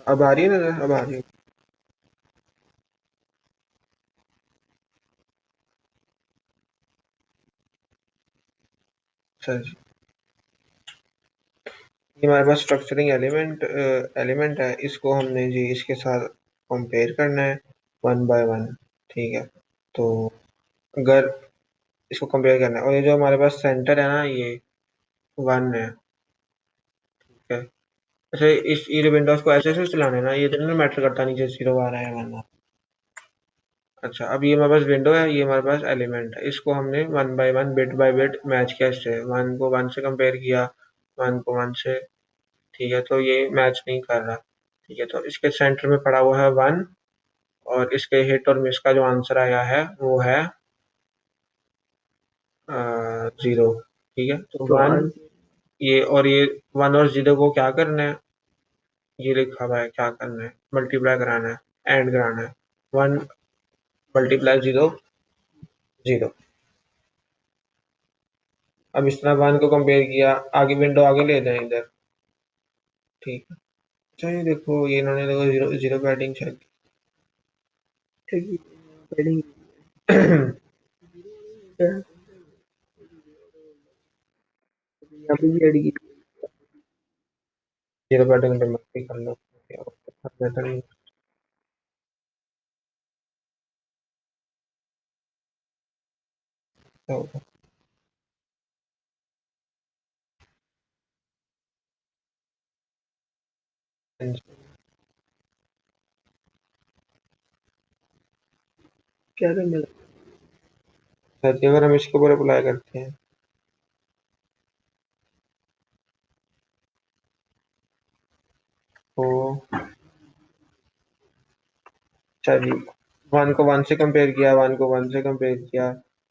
अब आ रही है नजर, अब आ रही है। अच्छा जी, ये हमारे पास स्ट्रक्चरिंग एलिमेंट है, इसको हमने जी इसके साथ कंपेयर करना है 1 बाय 1। ठीक है, तो अगर इसको कंपेयर करना है, और ये जो हमारे पास सेंटर है ना, ये 1 है, ठीक है। अच्छा, इस ये विंडोज को ऐसे ऐसे चलाना है ना, ये तो नहीं मैटर करता नीचे 0 आ रहा है 1 आ रहा है। अच्छा, अब ये हमारे पास विंडो है, ये हमारे पास एलिमेंट है, इसको हमने one by one bit by bit match किया, इससे वन को वन से कंपेयर किया, वन को वन से। ठीक है, तो ये मैच नहीं कर रहा। ठीक है, तो इसके सेंटर में पड़ा हुआ है वन, और इसके हिट और मिस का जो आंसर आया है वो है जीरो। ठीक है, तो तो वन, आंसर ये और ये वन और जीरो को क्या करना है, ये लिखा हुआ है क्या करना है, मल्टीप्लाई कराना है, एंड कराना है। One multiply zero, zero. अब इस तरह वन को कंपेयर किया, आगे विंडो आगे ले जाए इधर। ठीक है, अच्छा ये देखो, ये इन्होंने देखो जीरो जीरो पैडिंग चेक। की हेडिंग यहाँ पे भी ऐड की। जीरो पैडिंग पे मस्ती कर लो, क्या बेहतर नहीं होगा। क्या करने लगा? सर अगर हम इसके ऊपर अप्लाई करते हैं, तो चलिए, वन को वन से कंपेयर किया, वन को वन से कंपेयर किया,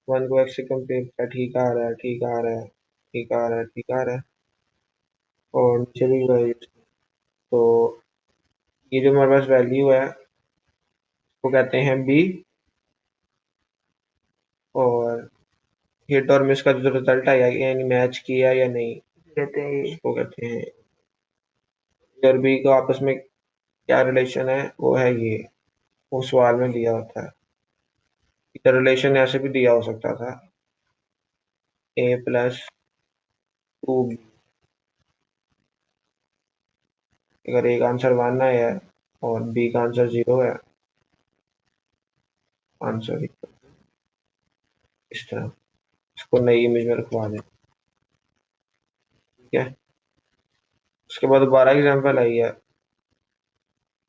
वन को एक्स से कंपेयर किया, ठीक आ रहा है, ठीक आ रहा है, ठीक आ रहा है, ठीक आ रहा है, और नीचे भी वही। तो ये जो हमारे पास वैल्यू है, वो कहते हैं बी, और हिट और मिस का जो रिजल्ट आया, यानी मैच किया या नहीं, कहते हैं ये उसको कहते हैं। ए और बी का आपस में क्या रिलेशन है, वो है ये, वो सवाल में दिया होता है। इधर रिलेशन ऐसे भी दिया हो सकता था, ए प्लस टू बी। अगर एक आंसर वन आया है और बी का आंसर जीरो है, आंसर इस तरह इसको नई इमेज में रखवा दें। ठीक है, उसके बाद 12 एग्जाम्पल आई है,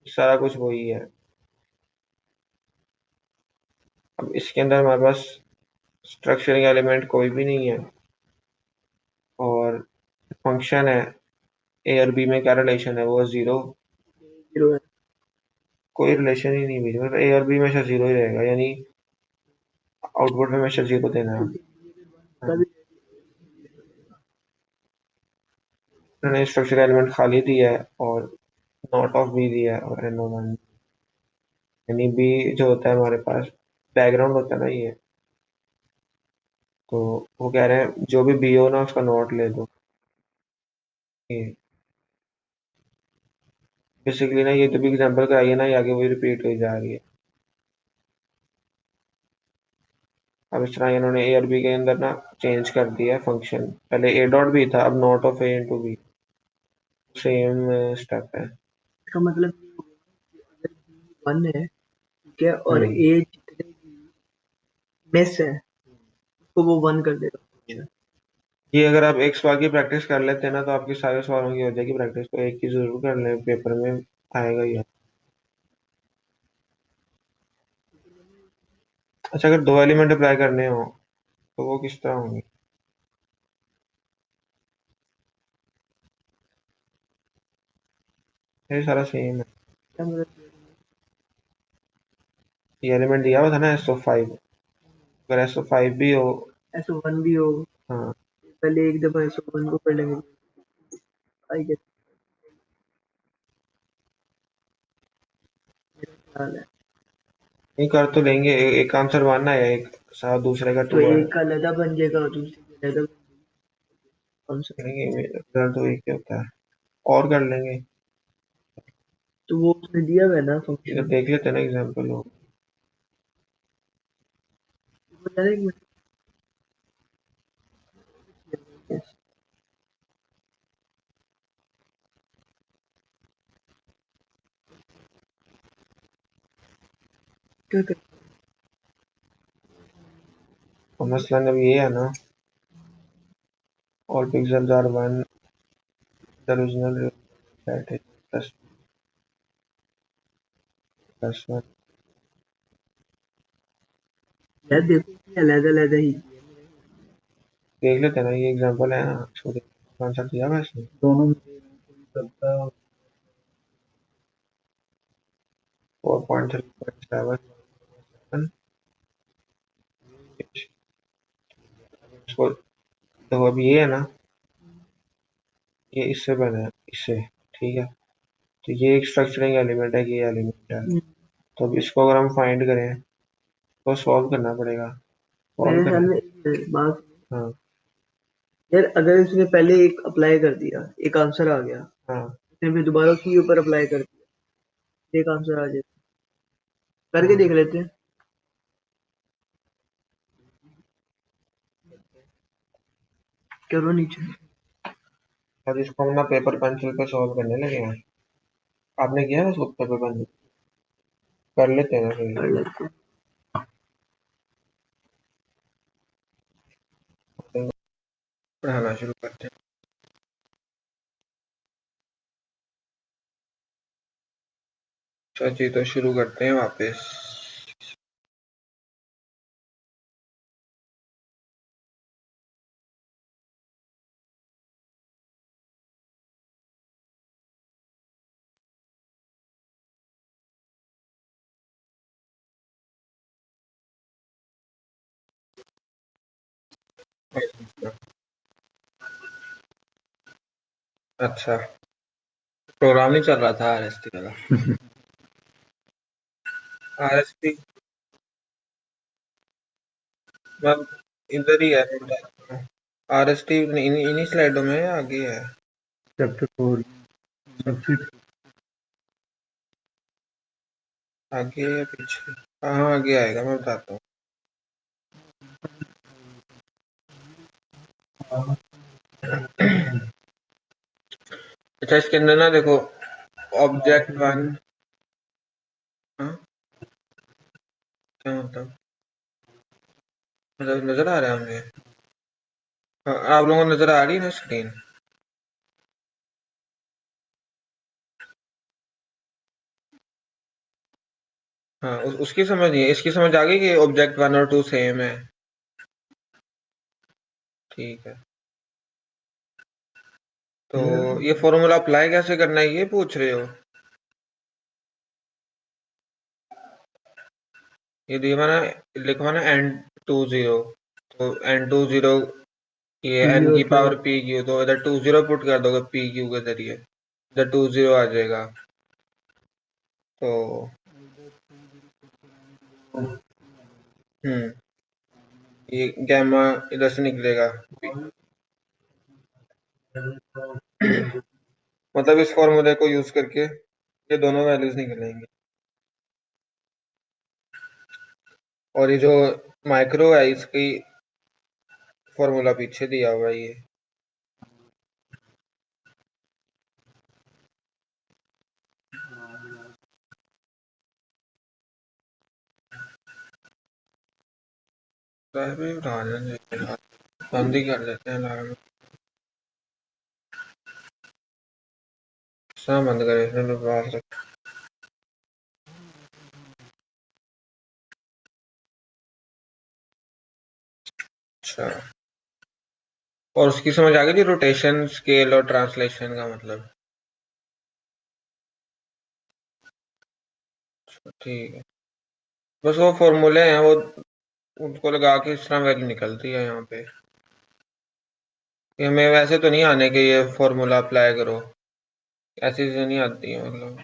सारा कुछ वही है। अब इसके अंदर हमारे पास स्ट्रक्चरिंग एलिमेंट कोई भी नहीं है, और फंक्शन है, ए और बी में क्या रिलेशन है, वो जीरो। जीरो है। कोई रिलेशन ही नहीं बीच में, ए और बी में हमेशा जीरो ही रहेगा, यानी आउटपुट में हमेशा जीरो देना है। हाँ, तभी उन्होंने स्ट्रक्चर एलिमेंट खाली दिया है, और नॉट ऑफ बी दिया है, और एनो वन, यानी बी जो होता है हमारे पास बैकग्राउंड होता है ना ये। तो वो कह रहे हैं जो भी बी हो ना, उसका नोट ले दो। ये बेसिकली ना, ये तो भी एग्जांपल कराइए ना, ये आगे वही रिपीट हो जा रही है। अब इस तरह इन्होंने ए और बी के अंदर ना चेंज कर दिया है फंक्शन, पहले ए डॉट बी था, अब not of A into B, same step है। इसका मतलब अगर वन है ठीक है और हम्म, ए जितने मिस है उसको वो वन कर देगा function। ये अगर आप एक सवाल की प्रैक्टिस कर लेते हैं ना, तो आपके सारे सवालों की हो जाएगी प्रैक्टिस, तो एक की जरूर कर लें, पेपर में आएगा ही है। अच्छा, अगर दो एलिमेंट अप्लाई करने हो, तो वो किस तरह होंगे? ये सारा सेम है। क्या मतलब ये एलिमेंट दिया हुआ था ना SO5, अगर SO5 भी हो। ऐसा वन भी हो हाँ, पहले एक दफा ऐसा वन को कर लेंगे। आई गेट मेरा ख्याल है। नहीं कर तो लेंगे, एक आंसर वन आया, एक साथ दूसरे का तो टू है। एक का लदा बन जाएगा और दूसरे का लदा कौन सा। करेंगे, रिजल्ट तो एक ही होता है, और कर लेंगे। तो वो उसने दिया हुआ है ना ये तो फंक्शन। देख लेते हैं ना एग्जाम्पल हो। बता दें कि yes, क्या कर तो मसलन अब ये है ना, all pixels are one, the original that is plus plus one, यार देखो इसने अलग-अलग ही देख लेते हैं ना, ये एग्जांपल है ना, इसको देख कौन सा दिया हुआ इसने। दोनों में सबका 4.3.7 इसको तो अब ये है ना, ये इससे बना है इससे, ठीक है। तो ये एक स्ट्रक्चरिंग एलिमेंट है, ये एलिमेंट है। तो अब इसको अगर हम फाइंड करें तो सॉल्व करना पड़ेगा, सॉल्व मेरे ख्याल करें। में एक बात हाँ यार अगर इसने पहले एक अप्लाई कर दिया एक आंसर आ गया हाँ इसने फिर दोबारा उसके ऊपर अप्लाई कर दिया एक आंसर आ जाए करके हाँ। देख लेते हैं करो नीचे अब इसको हम ना पेपर पेंसिल पे सॉल्व करने लगे हैं। आपने किया ना उसको पेपर पेंसिल, कर लेते हैं ना फिर। कर लेते हैं पढ़ाना शुरू करते हैं। अच्छा जी, तो शुरू करते हैं वापस। अच्छा, प्रोग्राम नहीं चल रहा था आरएसटी वाला। आरएसटी मतलब इधर ही है। आरएसटी इन्हीं स्लाइडों में है या आगे है? चैप्टर 4 सबसे आगे या पीछे? हाँ आगे आएगा, मैं बताता हूँ। अच्छा, इसके अंदर ना देखो, ऑब्जेक्ट वन। हाँ, क्या मतलब? मतलब नजर आ रहा है हमें? हाँ, आप लोगों को नजर आ रही है ना स्क्रीन? हाँ, उसकी समझ नहीं है, इसकी समझ आ गई कि ऑब्जेक्ट वन और टू सेम है। ठीक है, तो ये फॉर्मूला अप्लाई कैसे करना है ये पूछ रहे हो? ये दिखाना, लिखवाना n20, तो n20 ये n की पावर p क्यू, तो इधर 20 पुट कर दोगे p क्यू के जरिए, इधर 20 आ जाएगा। तो हम्म, ये गैमा इधर से निकलेगा। मतलब इस फॉर्मूले को यूज करके ये दोनों वैल्यूज निकलेंगी। और ये जो माइक्रो है इसकी फॉर्मूला पीछे दिया हुआ है ये। भी उठा लेंगे, बंद ही कर देते हैं लाइव। सब बंद करें, इसमें तो बात रख। अच्छा, और उसकी समझ आ गई थी, रोटेशन स्केल और ट्रांसलेशन का मतलब? ठीक है, बस वो फॉर्मूले हैं वो, उनको लगा के इस तरह वैल्यू निकलती है यहाँ पे। ये हमें वैसे तो नहीं आने के ये फॉर्मूला अप्लाई करो, ऐसी चीजें नहीं आती है मतलब।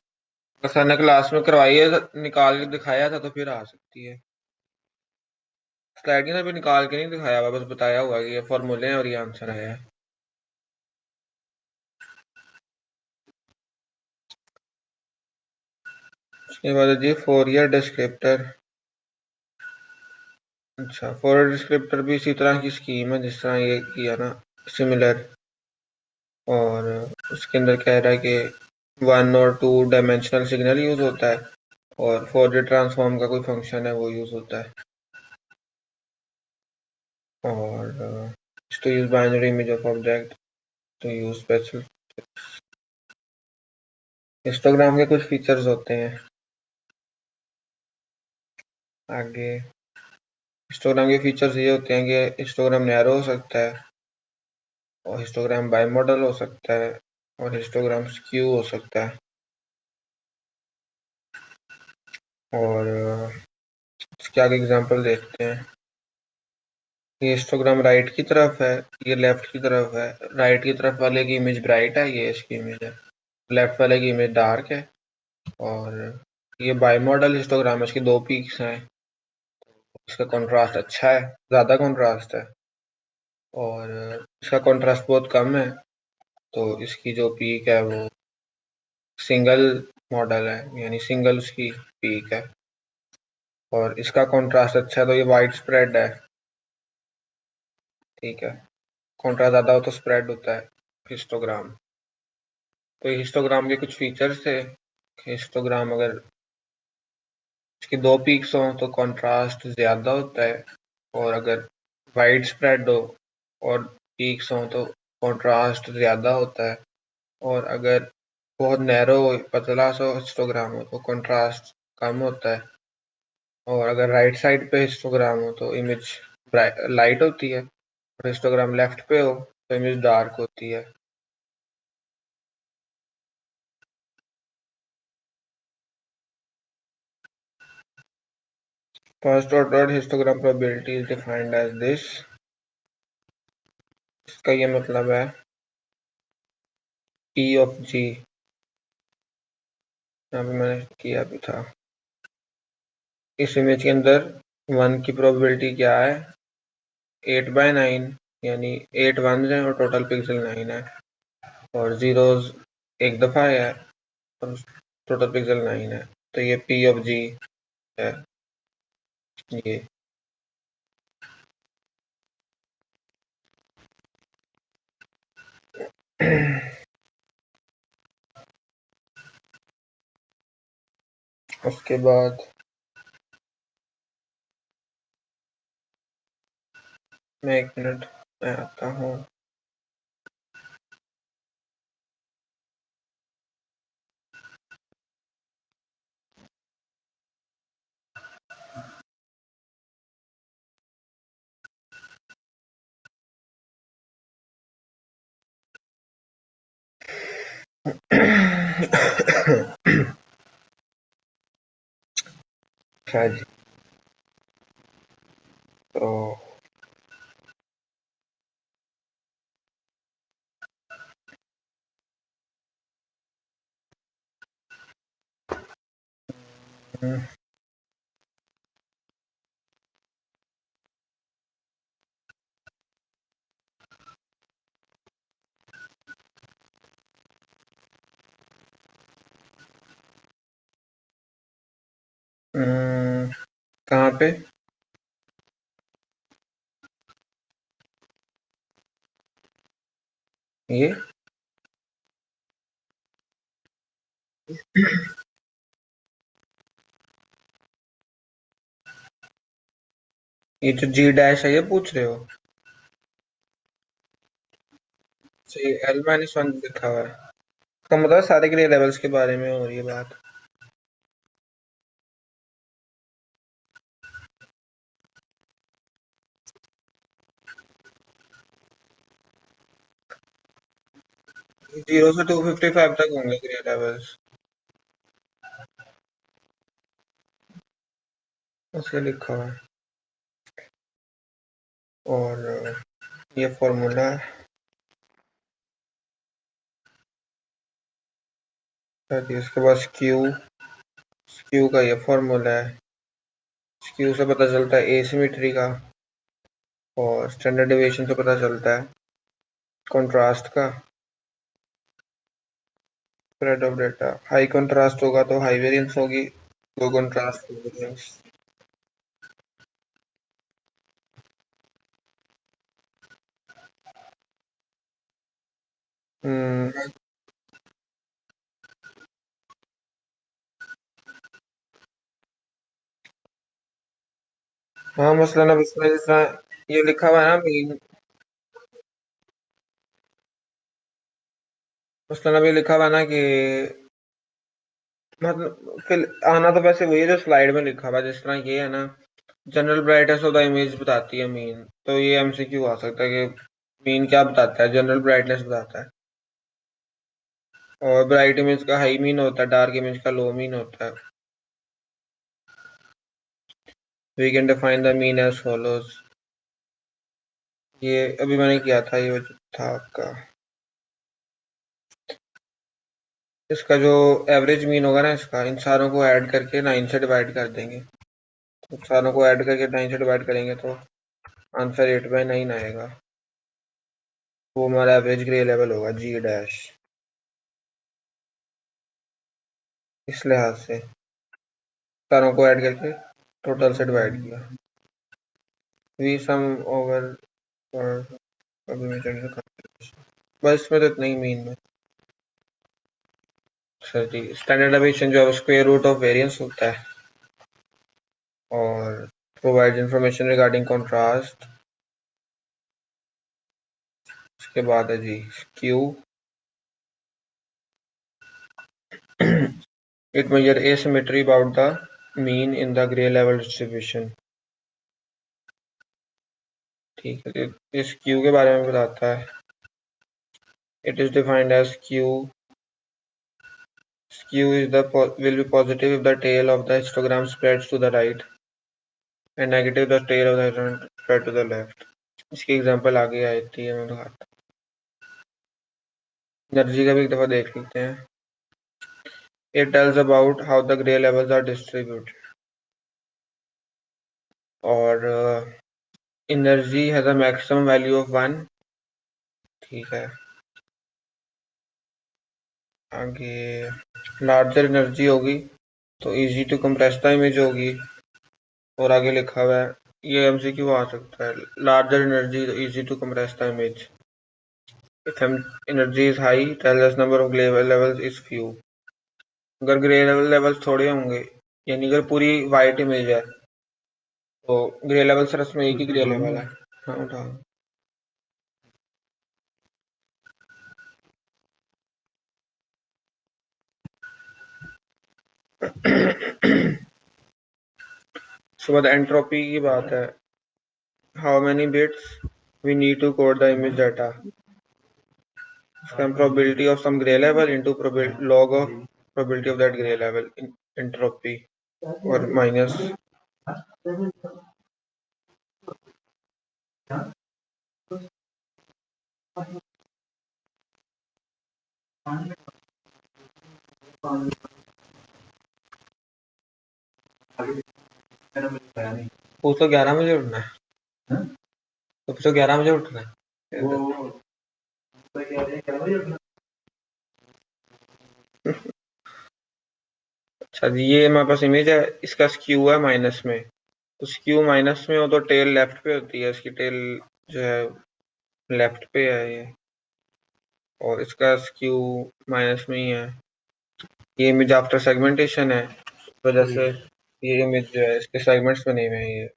सर ने क्लास में करवाई है, निकाल के दिखाया था तो फिर आ सकती है। स्लाइड ने भी निकाल के नहीं दिखाया हुआ, बस बताया हुआ कि ये फॉर्मूले हैं और ये आंसर आया है। उसके बाद जी फोरियर डिस्क्रिप्टर। अच्छा, फोरियर डिस्क्रिप्टर भी इसी तरह की स्कीम है जिस तरह ये किया ना, सिमिलर। और उसके अंदर कह रहा है कि 1 और 2 डायमेंशनल सिग्नल यूज होता है, और फोरियर ट्रांसफॉर्म का कोई फंक्शन है वो यूज होता है। और to use binary image of object, to use special histogram के कुछ फीचर्स होते हैं आगे। हिस्टोग्राम के फीचर्स ये होते हैं कि हिस्टोग्राम नैरो हो सकता है, और हिस्टोग्राम बाई मॉडल हो सकता है, और हिस्टोग्राम स्क्यू हो सकता है। और इसके आगे एग्जांपल देखते हैं। ये हिस्टोग्राम राइट की तरफ है, ये लेफ्ट की तरफ है। राइट की तरफ वाले की इमेज ब्राइट है, ये इसकी इमेज है। लेफ्ट वाले की इमेज डार्क है। और ये बाई मॉडल हिस्टोग्राम है, इसकी दो पीक्स हैं। इसका कंट्रास्ट अच्छा है, ज़्यादा कंट्रास्ट है। और इसका कंट्रास्ट बहुत कम है, तो इसकी जो पीक है वो सिंगल मॉडल है, यानी सिंगल उसकी पीक है। और इसका कंट्रास्ट अच्छा है, तो ये वाइड स्प्रेड है। ठीक है, कंट्रास्ट ज़्यादा हो तो स्प्रेड होता है हिस्टोग्राम। तो ये हिस्टोग्राम के कुछ फीचर्स थे। हिस्टोग्राम अगर इसकी दो पीक्स हों तो कंट्रास्ट ज़्यादा होता है, और अगर वाइड स्प्रेड हो और पीक्स हों तो कंट्रास्ट ज़्यादा होता है। और अगर बहुत नैरो हो, पतला सा हिस्टोग्राम हो तो कंट्रास्ट कम होता है। और अगर राइट साइड पे हिस्टोग्राम हो तो इमेज लाइट होती है, और हिस्टोग्राम लेफ्ट पे हो तो इमेज डार्क होती है। First order histogram probability is defined as this. इसका ये मतलब है P ऑफ G, यहाँ पे मैंने किया भी था। इस इमेज के अंदर 1 की प्रोबेबिलिटी क्या है, 8/9, यानी 8 वंस हैं और टोटल पिक्सल 9 है। और जीरोज एक दफ़ा है और टोटल पिक्सल 9 है। तो ये P ऑफ G है ये। उसके बाद मैं 1 मिनट में आता हूँ। अच्छा जी, तो कहाँ पे ये जो G डैश है ये पूछ रहे हो? सही, L-1 लिखा हुआ है। इसका मतलब सारे ग्रे लेवल्स के बारे में हो रही है बात। 0 से 255 तक होंगे ग्रे लेवल्स, ऐसे लिखा हुआ है। और ये फॉर्मूला है। इसके बाद स्क्यू, स्क्यू का ये फॉर्मूला है। स्क्यू से पता चलता है एसिमेट्री का, और स्टैंडर्ड डेविएशन से पता चलता है कंट्रास्ट का। Spread of data, high contrast होगा तो हाई वेरिएंस होगी, लो कंट्रास्ट वेरिएंस। हाँ, मसलन अब इसमें जिस तरह ये लिखा हुआ है ना मीन, मसलन अभी लिखा हुआ है ना कि मतलब फिर आना तो वैसे वही है जो स्लाइड में लिखा हुआ है। जिस तरह ये है ना general brightness of the image बताती है मीन, तो ये एमसीक्यू आ सकता है कि मीन क्या बताता है, जनरल ब्राइटनेस बताता है। और ब्राइट इमेज का हाई मीन होता है, डार्क इमेज का लो मीन होता है। We can define the mean as follows. ये अभी मैंने किया था, ये जो था आपका, इसका जो एवरेज मीन होगा ना, इसका इन सारों को ऐड करके 9 से डिवाइड कर देंगे। तो सारों को ऐड करके 9 से डिवाइड करेंगे तो आंसर 8/9 आएगा। वो हमारा एवरेज ग्रे लेवल होगा जी डैश, इस लिहाज से सारों को ऐड करके टोटल से डिवाइड किया। वी सम ओवर और अभी मैं चल रहा, बस इसमें तो इतना ही मीन में। सर जी, स्टैंडर्ड डेविएशन जो है स्क्वायर रूट ऑफ वेरिएंस होता है और प्रोवाइड इंफॉर्मेशन रिगार्डिंग कॉन्ट्रास्ट। उसके बाद है जी skew, it measure asymmetry about the mean in the gray level distribution। ठीक है, इस क्यू के बारे में बताता है। It is defined as skew, skew is the will be positive if the tail of the histogram spreads to the right and negative the tail of the histogram spread to the left। इसकी एग्जांपल आगे आई थी, मैं दिखाता हूँ। एनर्जी का भी एक दफा देख लेते हैं। It tells about how the gray levels are distributed और energy has a maximum value of 1। ठीक है, आगे लार्जर एनर्जी होगी तो easy to compress the image होगी। और आगे लिखा हुआ है, ये एमसीक्यू आ सकता है, लार्जर एनर्जी तो easy to compress the image. If energy is high tell number of grey levels is few. अगर ग्रे लेवल्स थोड़े होंगे, यानी अगर पूरी वाइट इमेज है तो ग्रे लेवल सर इसमें एक ही ग्रे लेवल है। हाँ उठाओ। उसके बाद एंट्रोपी की बात है, how many bits we need to code the image data. probability of some gray level into log of probability of that gray level in entropy or minus। वो तो 11 बजे उठना है, तो 11 बजे उठना है। अच्छा जी, ये हमारे पास इमेज है, इसका स्क्यू है माइनस में, तो स्क्यू माइनस में हो तो टेल लेफ्ट पे होती है, इसकी टेल जो है लेफ्ट पे है ये, और इसका स्क्यू माइनस में ही है। ये इमेज आफ्टर सेगमेंटेशन है, तो जैसे ये इमेज जो है इसके सेगमेंट्स बने हुए हैं, ये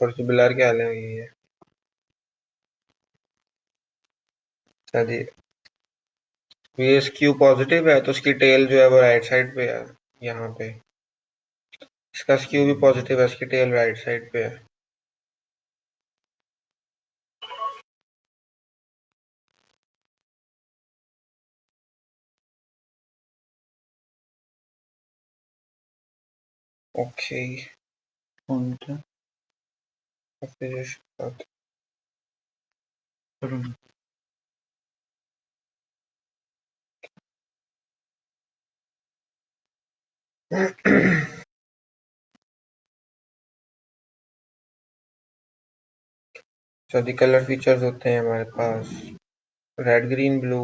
थोड़ी सी ब्लर क्या है ये। अच्छा जी, ये स्क्यू पॉजिटिव है तो इसकी टेल जो है वो राइट साइड पे है, यहाँ पे। इसका स्क्यू भी पॉजिटिव है, इसकी टेल राइट साइड पे है। Okay, so the colour features होते हैं हमारे पास रेड ग्रीन ब्लू।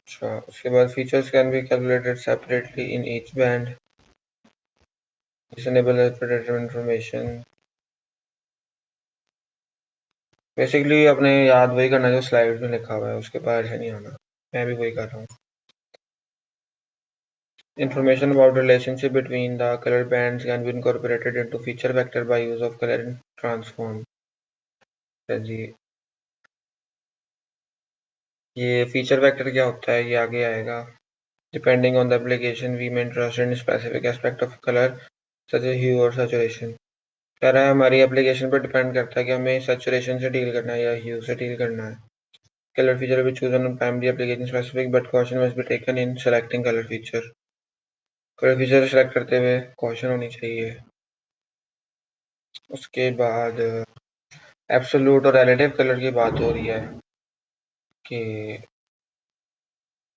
अच्छा, उसके बाद features can be calculated separately in each band, this enable predictive information. Basically अपने याद वही करना जो स्लाइड में लिखा हुआ है, उसके बाहर से नहीं आना, मैं भी वही कर रहा हूँ। Information about relationship between the color bands can be incorporated into feature vector by use of color transform। अच्छा जी, ये फीचर वेक्टर क्या होता है ये आगे आएगा। Depending on the application we में interested in specific aspect of colour such as hue और सैचुरेशन। कह रहा है हमारी एप्लीकेशन पर डिपेंड करता है कि हमें सैचुरेशन से डील करना है या ह्यू से डील करना है। Colour feature will be chosen on primary application specific but caution must be taken in selecting color feature। Colour feature select करते हुए कॉशन होनी चाहिए। उसके बाद एब्सोल्यूट और रिलेटिव कलर की बात हो रही है कि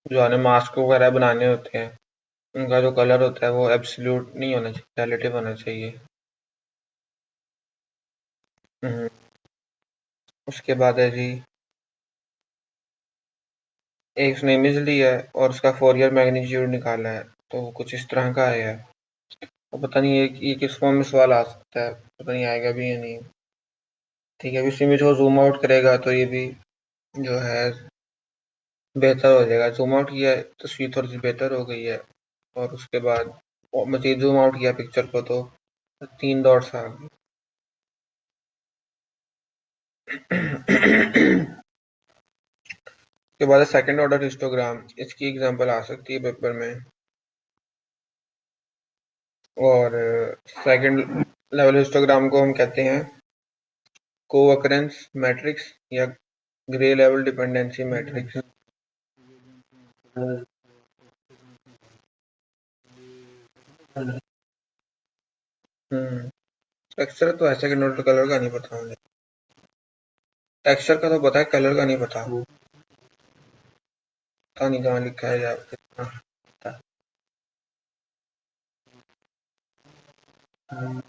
जो हमें मास्क वगैरह बनाने होते हैं उनका जो कलर होता है वो एब्सोल्यूट नहीं होना चाहिए, रिलेटिव होना चाहिए। हम्म, उसके बाद है जी एक उसने इमेज ली है और उसका फोरियर मैग्नीट्यूड निकाला है तो वो कुछ इस तरह का आया है। तो पता नहीं ये किस फॉर्म में सवाल आ सकता है, पता नहीं आएगा भी या नहीं। ठीक है, इस इमेज को जूम आउट करेगा तो ये भी जो है बेहतर हो जाएगा। जूम आउट किया है, तस्वीर थोड़ी सी बेहतर हो गई है। और उसके बाद मजीद जूम आउट किया पिक्चर को तो 3 डॉट्स आ गए। उसके बाद सेकंड ऑर्डर हिस्टोग्राम, इसकी एग्जांपल आ सकती है पेपर में। और सेकंड लेवल हिस्टोग्राम को हम कहते हैं कोअकरेंस मैट्रिक्स या ग्रे लेवल डिपेंडेंसी मैट्रिक्स। हम्म, टेक्सचर तो ऐसे कि नोट कलर का नहीं पता मुझे। टेक्सचर का तो पता है, कलर का नहीं पता। पता नहीं कहाँ लिखा है आपके। हाँ,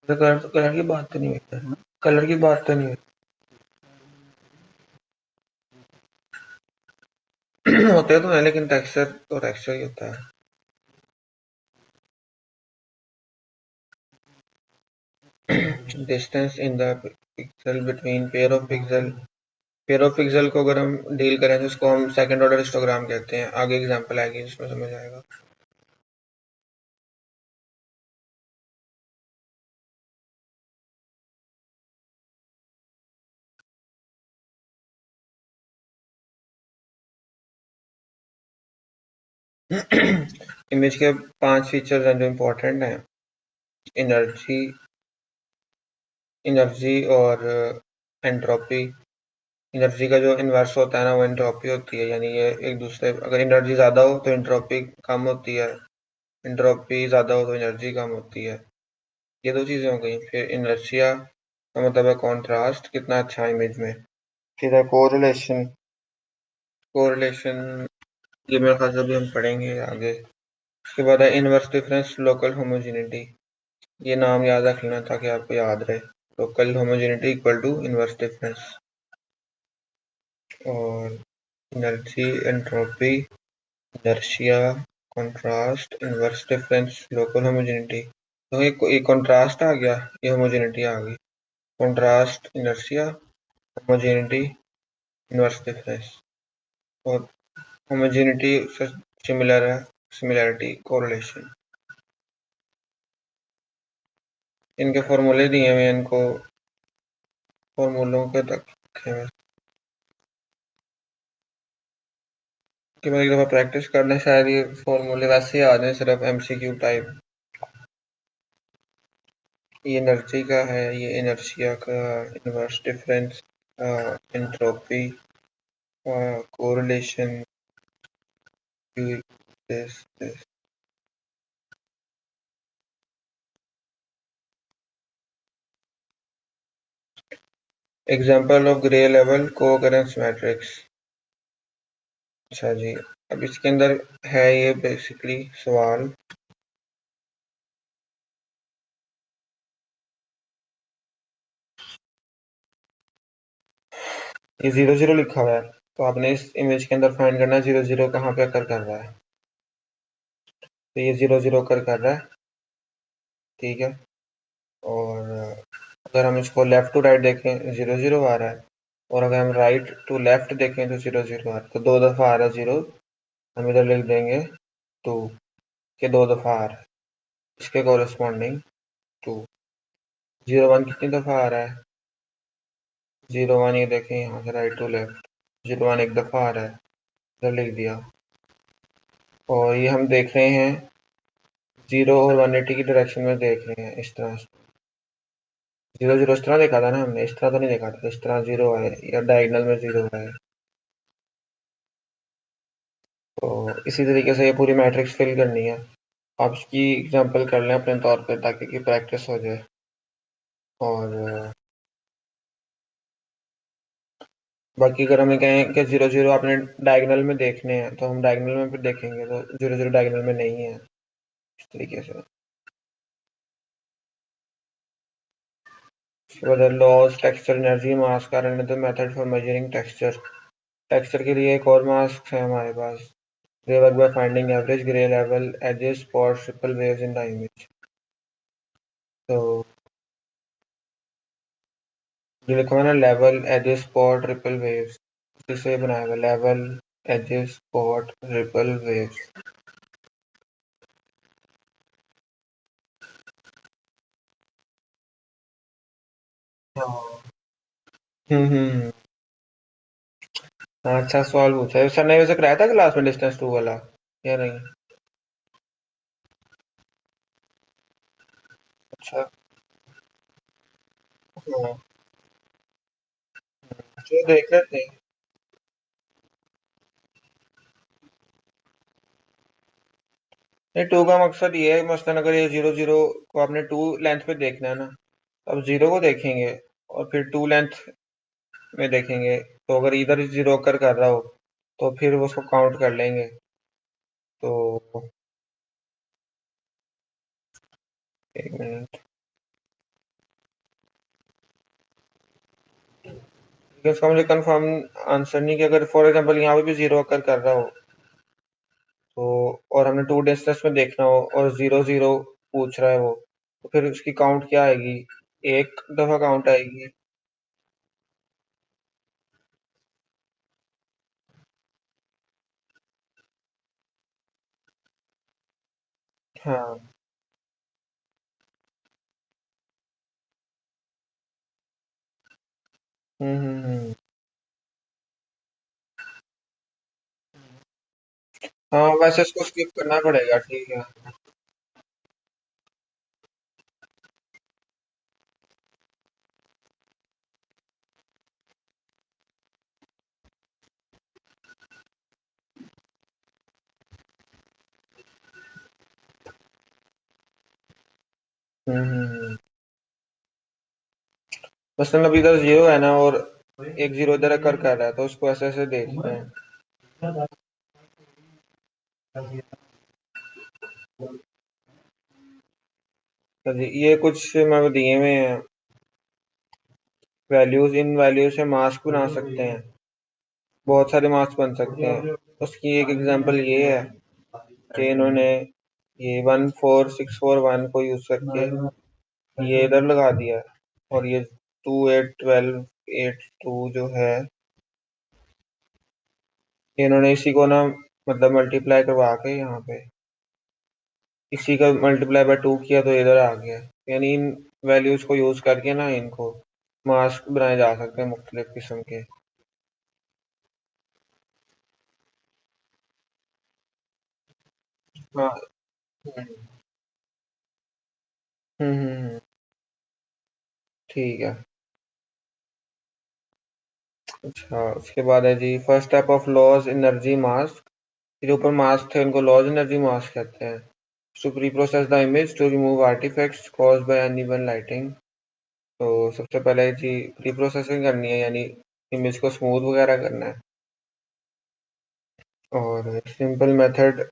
कलर की बात तो नहीं हुई है। कलर की बात तो नहीं हुई। होते तो है लेकिन टेक्सचर तो टेक्सचर ही होता है। Distance in the pixel between pair of pixel को अगर हम डील करें तो इसको हम सेकंड ऑर्डर हिस्टोग्राम कहते हैं। आगे एग्जांपल आएगी जिसमें समझ आएगा। इमेज के 5 फीचर्स हैं जो इम्पोर्टेंट हैं। एनर्जी एनर्जी और एंट्रोपी। एनर्जी का जो इन्वर्स होता है ना वो एंट्रोपी होती है, यानी ये एक दूसरे, अगर एनर्जी ज़्यादा हो तो एंट्रोपी कम होती है, एंट्रोपी ज़्यादा हो तो एनर्जी कम होती है। ये 2 चीज़ें हो गई। फिर इनर्शिया का मतलब है कॉन्ट्रास्ट, कितना अच्छा इमेज में। फिर है कोरिलेशन। कोरिलेशन ये मेरे ख्याल से अभी हम पढ़ेंगे आगे। उसके बाद है इनवर्स डिफरेंस लोकल होमोजेनिटी। ये नाम याद रख लेना ताकि आपको याद रहे। Local homogeneity equal to inverse difference. और energy, entropy, inertia, contrast, inverse difference, local homogeneity. तो ये कंट्रास्ट आ गया, ये होमोजेनिटी आ गई। Contrast inertia, homogeneity inverse difference. और होमोजेनिटी सिमिलर है, सिमिलैरिटी कोरिलेशन। इनके फॉर्मूले दिए हुए हैं, इनको फॉर्मूलों के तक रखे हुए हैं। कि मैं एक दफ़ा प्रैक्टिस कर लें, शायद ये फॉर्मूले वैसे ही आ जाए, सिर्फ एमसीक्यू टाइप। ये एनर्जी का है, ये इनर्शिया का, inverse difference, entropy, correlation, this. Example of grey level cooccurrence matrix. अच्छा जी, अब इसके अंदर है ये बेसिकली सवाल। ये 0 0 लिखा हुआ है तो आपने इस इमेज के अंदर फाइंड करना है 0 0 कहाँ पे अकर कर रहा है। तो ये 0 0 अकर कर रहा है, ठीक है। और अगर हम इसको लेफ्ट टू राइट देखें 0 0 आ रहा है। और अगर हम राइट टू लेफ्ट देखें तो 0 0 आ रहा है, तो 2 दफ़ा आ रहा है 0। हम इधर लिख देंगे 2 के 2 दफ़ा आ रहा है, इसके कॉरेस्पॉन्डिंग 2। 0 1 कितनी दफ़ा आ रहा है? 0 1 ये देखें यहाँ से राइट टू लेफ्ट, 0 1 एक दफ़ा आ रहा है, इधर लिख दिया। और ये हम देख रहे हैं 0 और 180 की डायरेक्शन में देख रहे हैं, इस तरह से। 0 0 इस तरह देखा था ना हमने, इस तरह तो नहीं देखा था, इस तरह 0 है या डायगोनल में 0 है। तो इसी तरीके से ये पूरी मैट्रिक्स फिल करनी है। आप इसकी एग्जांपल कर लें अपने तौर पे, ताकि की प्रैक्टिस हो जाए। और बाकी अगर हमें कहें कि 0 0 आपने डायगोनल में देखने हैं, तो हम डायगोनल में फिर देखेंगे, तो 0 0 डायगोनल में नहीं है, इस तरीके से। उसके बाद Laws, texture, energy, mask are another method for measuring texture. Texture के लिए एक और मास्क है हमारे पास। They work by finding average gray level edges, spots, ripple waves in the image. तो जो लिखा हुआ है ना, level edges spot ripple waves, इसे बनाया हुआ level edges spot ripple waves. हाँ। हम्म। हाँ, अच्छा सवाल पूछा है सर ने। वैसे कराया था क्लास में डिस्टेंस टू वाला या नहीं? अच्छा। हाँ, तो देख लेते हैं। नहीं, टू का मकसद ये है, मसलन अगर ये 0 0 को आपने टू लेंथ पे देखना है ना, तो अब 0 को देखेंगे और फिर टू लेंथ में देखेंगे। तो अगर इधर 0 कर रहा हो, तो फिर वो उसको काउंट कर लेंगे। तो एक मिनट, क्योंकि उसका मुझे कंफर्म आंसर नहीं, कि अगर फॉर एग्जांपल यहाँ पे भी 0 कर रहा हो, तो और हमने टू डिस्टेंस में देखना हो और 0 0 पूछ रहा है वो, तो फिर उसकी काउंट क्या आएगी? एक दफा काउंट आएगी। हाँ। हम्म। हाँ, वैसे इसको स्किप करना पड़ेगा, ठीक है। हम्म। मसलन अभी इधर 0 है ना, और एक 0 इधर कर रहा है, तो उसको ऐसे ऐसे देखते हैं। तो ये कुछ मैं दिए हुए हैं वैल्यूज, इन वैल्यू से मास्क बना सकते हैं, बहुत सारे मास्क बन सकते हैं। उसकी एक एग्जांपल ये है कि इन्होंने ये 14641 को यूज करके ये इधर लगा दिया है, और ये 281282 जो है, इन्होंने इसी को ना, मतलब मल्टीप्लाई करवा के यहाँ पे इसी का मल्टीप्लाई बाय 2 किया, तो इधर आ गया। यानी इन वैल्यूज को यूज करके ना इनको मास्क बनाए जा सकते हैं मुख्तलिफ किस्म के। हाँ। हम्म। ठीक है। अच्छा, उसके बाद है जी first step of Laws energy mask. जो ऊपर मास्क थे उनको लॉज एनर्जी मास्क कहते हैं। To pre process the image to remove artefacts caused by uneven lighting. तो सबसे पहले जी प्री प्रोसेसिंग करनी है, यानी इमेज को स्मूथ वगैरह करना है। और simple method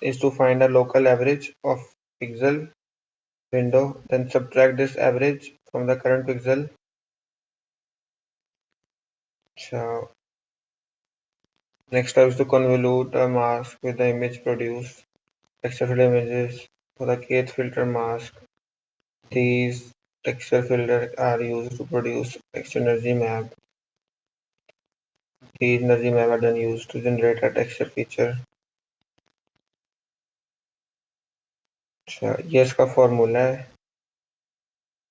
is to find a local average of pixel window, then subtract this average from the current pixel. So next step is to convolute a mask with the image produced. Texture filter images for the kth filter mask. These texture filters are used to produce texture energy map. The Nazim Abadan used to generate a texture feature. अच्छा, ये इसका फॉर्मूला है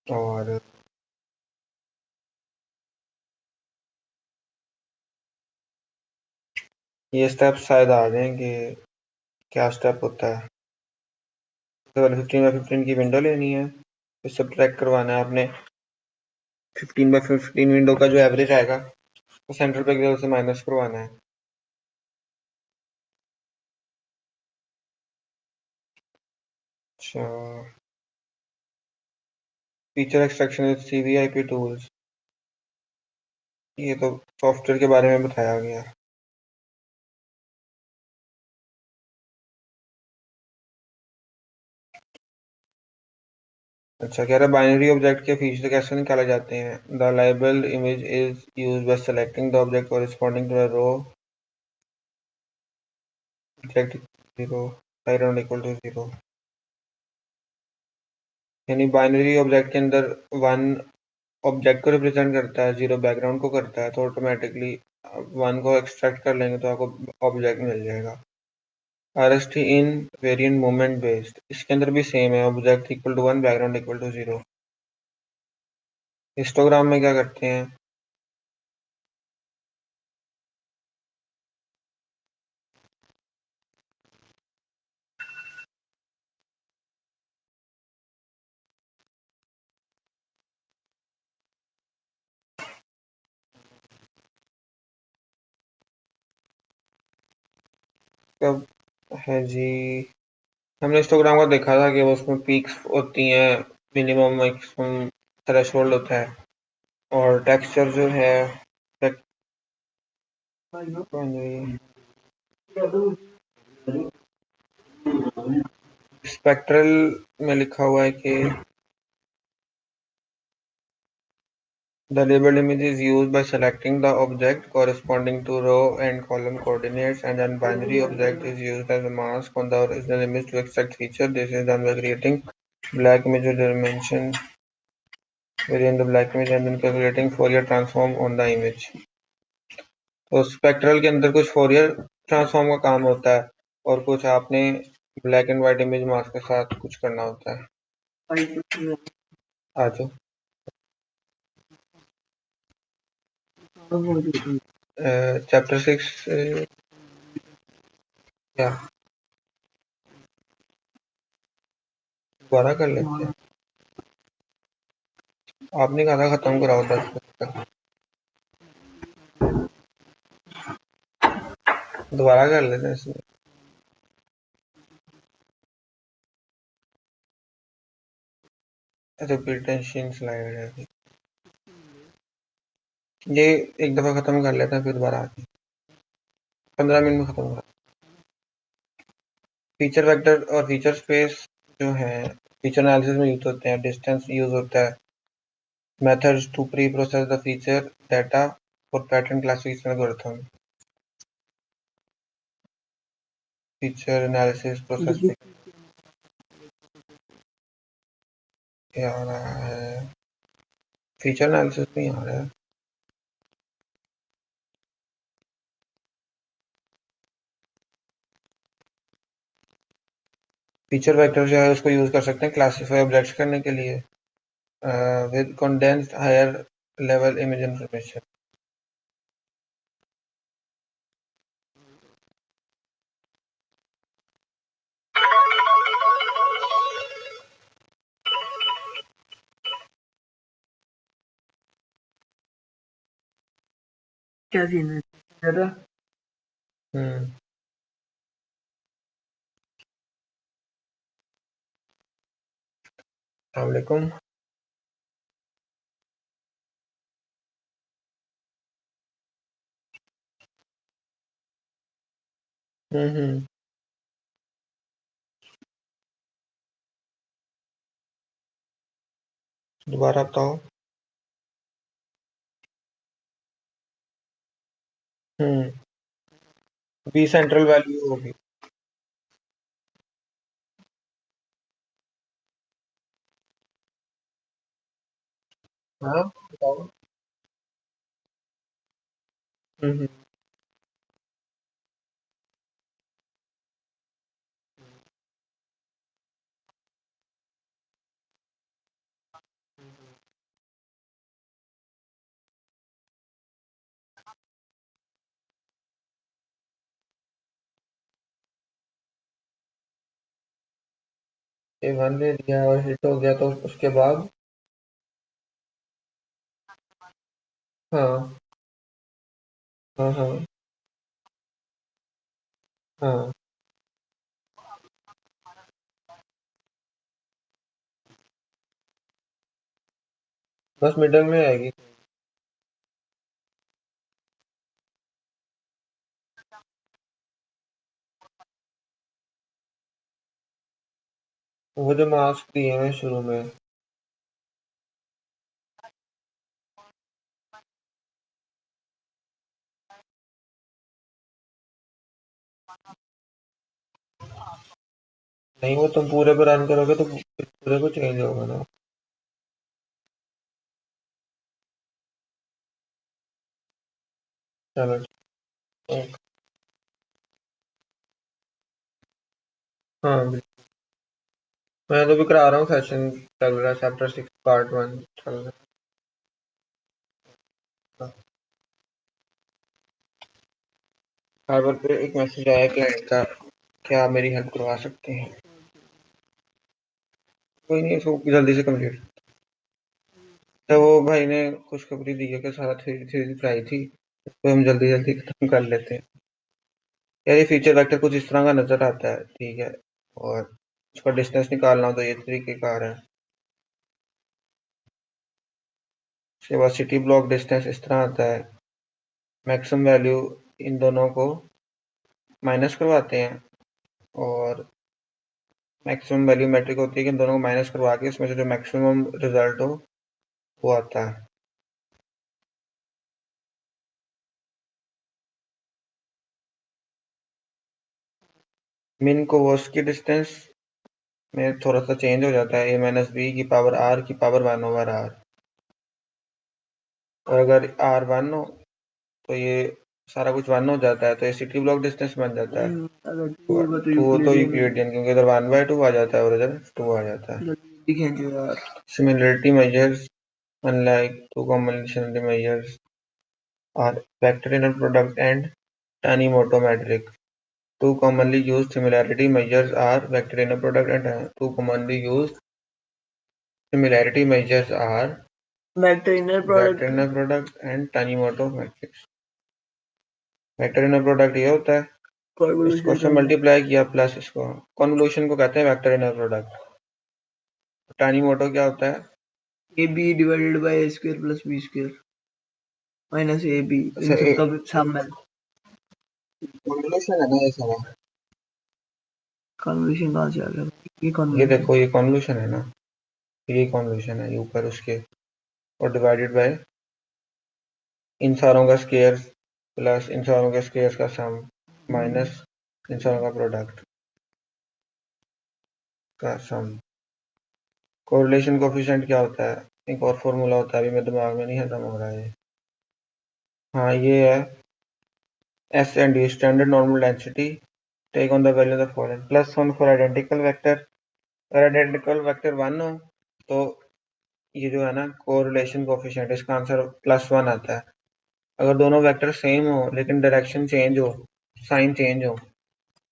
और ये स्टेप शायद आ गए कि क्या स्टेप होता है। तो पहले 15 by 15 की विंडो लेनी है, फिर सब्ट्रैक्ट करवाना है आपने 15 by 15 विंडो का जो एवरेज आएगा तो सेंटर पे से माइनस करवाना है। अच्छा, feature extraction with CVIP tools, ये तो सॉफ्टवेयर के बारे में बताया गया। अच्छा, कह रहा बाइनरी ऑब्जेक्ट के फीचर कैसे निकाले जाते हैं। The label image is used by selecting the object corresponding to the row object 0 side equal to 0। यानी बाइनरी ऑब्जेक्ट के अंदर वन ऑब्जेक्ट को रिप्रेजेंट करता है, 0 बैकग्राउंड को करता है, तो ऑटोमेटिकली वन को एक्सट्रैक्ट कर लेंगे तो आपको ऑब्जेक्ट मिल जाएगा। RST invariant moment based, इसके अंदर भी सेम है, object equal to 1 background equal to 0। Histogram में क्या करते हैं। कब है जी, हमने हिस्टोग्राम का देखा था कि वो उसमें पीक्स होती हैं, मिनिमम मैक्सिमम थ्रेशोल्ड होता है, और टेक्सचर जो है स्पेक्ट्रल में लिखा हुआ है कि the labeled image is used by selecting the object corresponding to row and column coordinates, and then binary object is used as a mask on the original image to extract feature. This is done by creating black image with dimension within the black image and then calculating Fourier transform on the image. तो स्पेक्ट्रल के अंदर कुछ फोरियर ट्रांसफॉर्म का काम होता है और कुछ आपने black and white image mask के साथ कुछ करना होता है। आ जाओ, चैप्टर 6 क्या दोबारा कर लेते हैं। आपने कहा था खत्म कराओ 10 बजे तक, दोबारा कर लेते हैं इसमें। रिपीटेशन स्लाइड है, ये एक दफा खत्म कर लेते हैं फिर दोबारा आते हैं, 15 मिनट में खत्म करा। फीचर वेक्टर और फीचर स्पेस जो है फीचर एनालिसिस में यूज होते हैं। डिस्टेंस यूज होता है। Methods to pre process the feature data for pattern classification algorithm. Feature analysis process क्या आ रहा है, फीचर एनालिसिस नहीं आ रहा है। फीचर वेक्टर जो है उसको यूज कर सकते हैं क्लासिफाई ऑब्जेक्ट्स करने के लिए with condensed higher level image information. क्या सीन है ज़रा? हम्म, अस्सलामुअलैकुम। हम्म, दोबारा बताओ। हम्म, बी सेंट्रल वैल्यू होगी। हाँ बताओ। हम्म, A1 ले लिया और हिट हो गया, तो उसके बाद हाँ हाँ हाँ हाँ, बस मिडल में आएगी। वो जो मार्क्स दिए हैं शुरू में। नहीं, वो तुम पूरे पे रन करोगे तो पूरे को चेंज होगा ना। चलो ठीक। हाँ बिल्कुल। मैं तो भी करा रहा हूँ, सेशन चल रहा है, चैप्टर 6 पार्ट 1 चल रहा है। सर्वर पे एक मैसेज आया क्लाइंट का, क्या आप मेरी हेल्प करवा सकते हैं? कोई नहीं, इसको जल्दी से कंप्लीट। तो वो भाई ने खुशखबरी दी है कि सारा थ्री थ्री फ्राई थी, तो हम जल्दी जल्दी खत्म कर लेते हैं। यार ये फीचर वेक्टर कुछ इस तरह का नजर आता है, ठीक है, और उसका डिस्टेंस निकालना हो तो ये तरीकेकार है। उसके बाद सिटी ब्लॉक डिस्टेंस इस तरह आता है। मैक्सिमम वैल्यू इन दोनों को माइनस करवाते हैं, और मैक्सिमम वैल्यू मैट्रिक होती है कि इन दोनों को माइनस करवा के इसमें से जो मैक्सिमम रिजल्ट हो वो आता है। मिन को वर्स्ट की डिस्टेंस में थोड़ा सा चेंज हो जाता है, a-b की पावर r की पावर 1/r। और अगर r 1 हो तो ये सारा कुछ 1 हो जाता है, तो ये सिटी ब्लॉक डिस्टेंस बन जाता है। अगर 2 होगा तो टू हो तो यूक्लिडियन यूक्लिडियन, क्योंकि इधर 1/2 आ जाता है और इधर 2 आ जाता है। जल्दी खींचो यार। Similarity measures unlike two convolutional measures are vector inner product and Tanimoto metric. Two commonly used similarity measures are vector inner product and two commonly used similarity measures are vector inner vector product inner product and Tanimoto matrix. Vector inner product ये होता है, इसको से मल्टीप्लाई किया प्लस इसको, कॉन्वोल्यूशन को कहते हैं वेक्टर इनर प्रोडक्ट। टानीमोटो क्या होता है? A B divided by A square plus B square minus A B, अच्छा, इन सबका सम है। कॉन्वोल्यूशन है ना ये सारा। कन्वोल्यूशन कहाँ से आ गया? ये ये कन्वोल्यूशन देखो, ये कॉन्वोल्यूशन है ना, ये कॉन्वोल्यूशन है, ये ऊपर उसके, और डिवाइडेड बाय इन सारों का स्क्वायर प्लस इन सारों के स्क्वायर का सम माइनस इन सारों का प्रोडक्ट का सम। कोरिलेशन कोएफिशिएंट क्या होता है? एक और फॉर्मूला होता है, अभी मेरे दिमाग में नहीं खत्म हो रहा है। हाँ, ये है S and D, standard normal density, take on the value of the following +1 for identical vector. अगर आइडेंटिकल वेक्टर 1 हो तो ये जो है ना कोरिलेशन कोएफिशिएंट, इसका आंसर +1 आता है। अगर दोनों वेक्टर सेम हो लेकिन डायरेक्शन चेंज हो, साइन चेंज हो,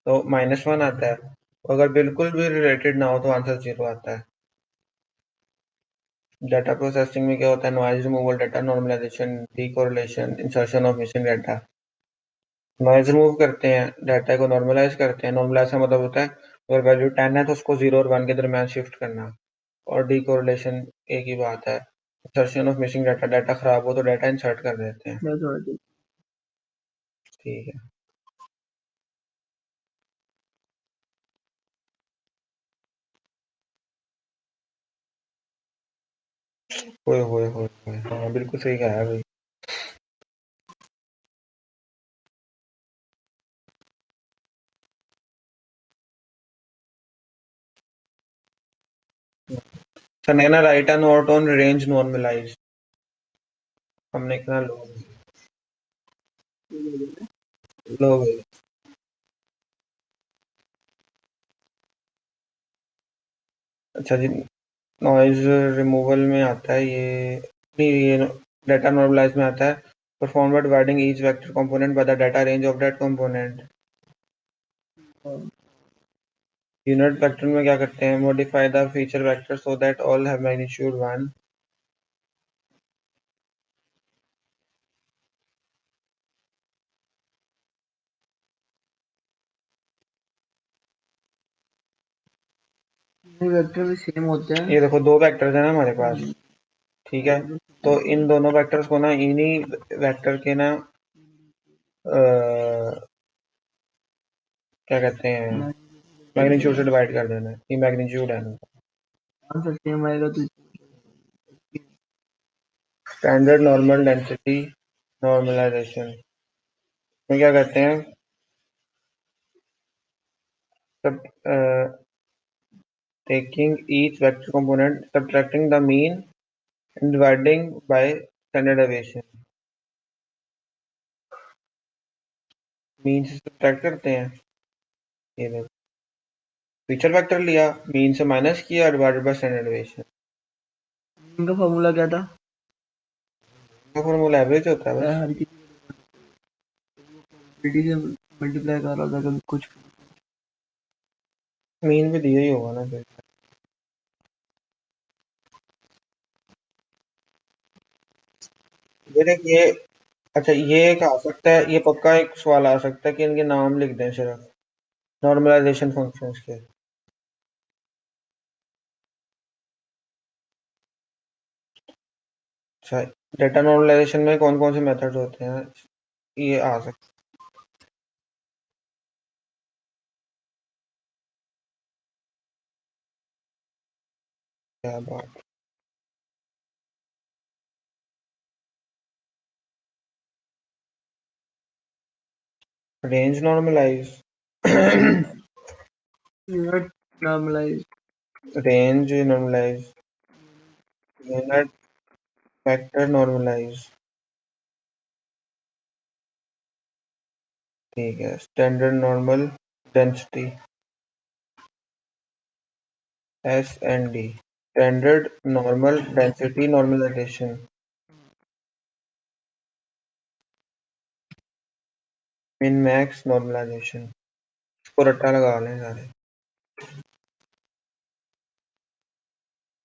तो -1 आता है। अगर बिल्कुल भी रिलेटेड ना हो तो आंसर 0 आता है। डाटा प्रोसेसिंग में क्या होता है? Noise removal, data normalisation, decorrelation, insertion of missing data. Noise remove करते हैं, डाटा को नॉर्मलाइज करते हैं। नॉर्मलाइज का मतलब होता है अगर वैल्यू 10 है तो उसको 0 और 1 के दरमियान शिफ्ट करना। और डीकोरिलेशन एक ही बात है। Insertion of missing data, data खराब हो तो डाटा इंसर्ट कर देते हैं। ठीक है। होए हाँ बिल्कुल सही कहा है भाई। Sunaina right note on range normalise. हमने कितना लोग अच्छा जी, नॉइज रिमूवल में आता है ये, नहीं ये डाटा नॉर्मलाइज में आता है। Perform by dividing each vector component by the data range of that component. Unit vector में क्या करते हैं? Modify the feature vector so that all have magnitude 1। Vector भी सेम होते हैं। ये देखो दो वेक्टर्स हैं ना हमारे पास, ठीक है। तो इन दोनों वेक्टर्स को ना इन्हीं वेक्टर के ना क्या कहते हैं, मैग्नीट्यूड से डिवाइड कर देना है। ये मैग्नीट्यूड है ना। आंसर सेम आएगा तो स्टैंडर्ड नॉर्मल डेंसिटी नॉर्मलाइजेशन में क्या करते हैं? सब taking each vector component, subtracting the mean and dividing by standard deviation। Mean से सब्ट्रैक्ट करते हैं। ये देखो फीचर वेक्टर लिया, मीन से माइनस किया, डिवाइडेड बाय स्टैंडर्ड डेविएशन। इनका फॉर्मूला क्या था? का फॉर्मूला एवरेज होता है बस। हर किसी से मल्टीप्लाई कर रहा था कभी कुछ। मीन भी दिया ही होगा ना फिर। ये देखिए, अच्छा ये एक आ सकता है, ये पक्का एक सवाल आ सकता है कि इनके नाम लिख दें सिर्फ नॉर्मलाइजेशन फंक्शंस के। अच्छा, डेटा नॉर्मलाइजेशन में कौन कौन से मेथड्स होते हैं, ये आ सकता है। बात range normalize unit normalize, range normalize, unit vector normalize, ठीक है। Standard normal density SND, standard normal density normalization, min max normalization. इसको रट्टा लगा लें सारे।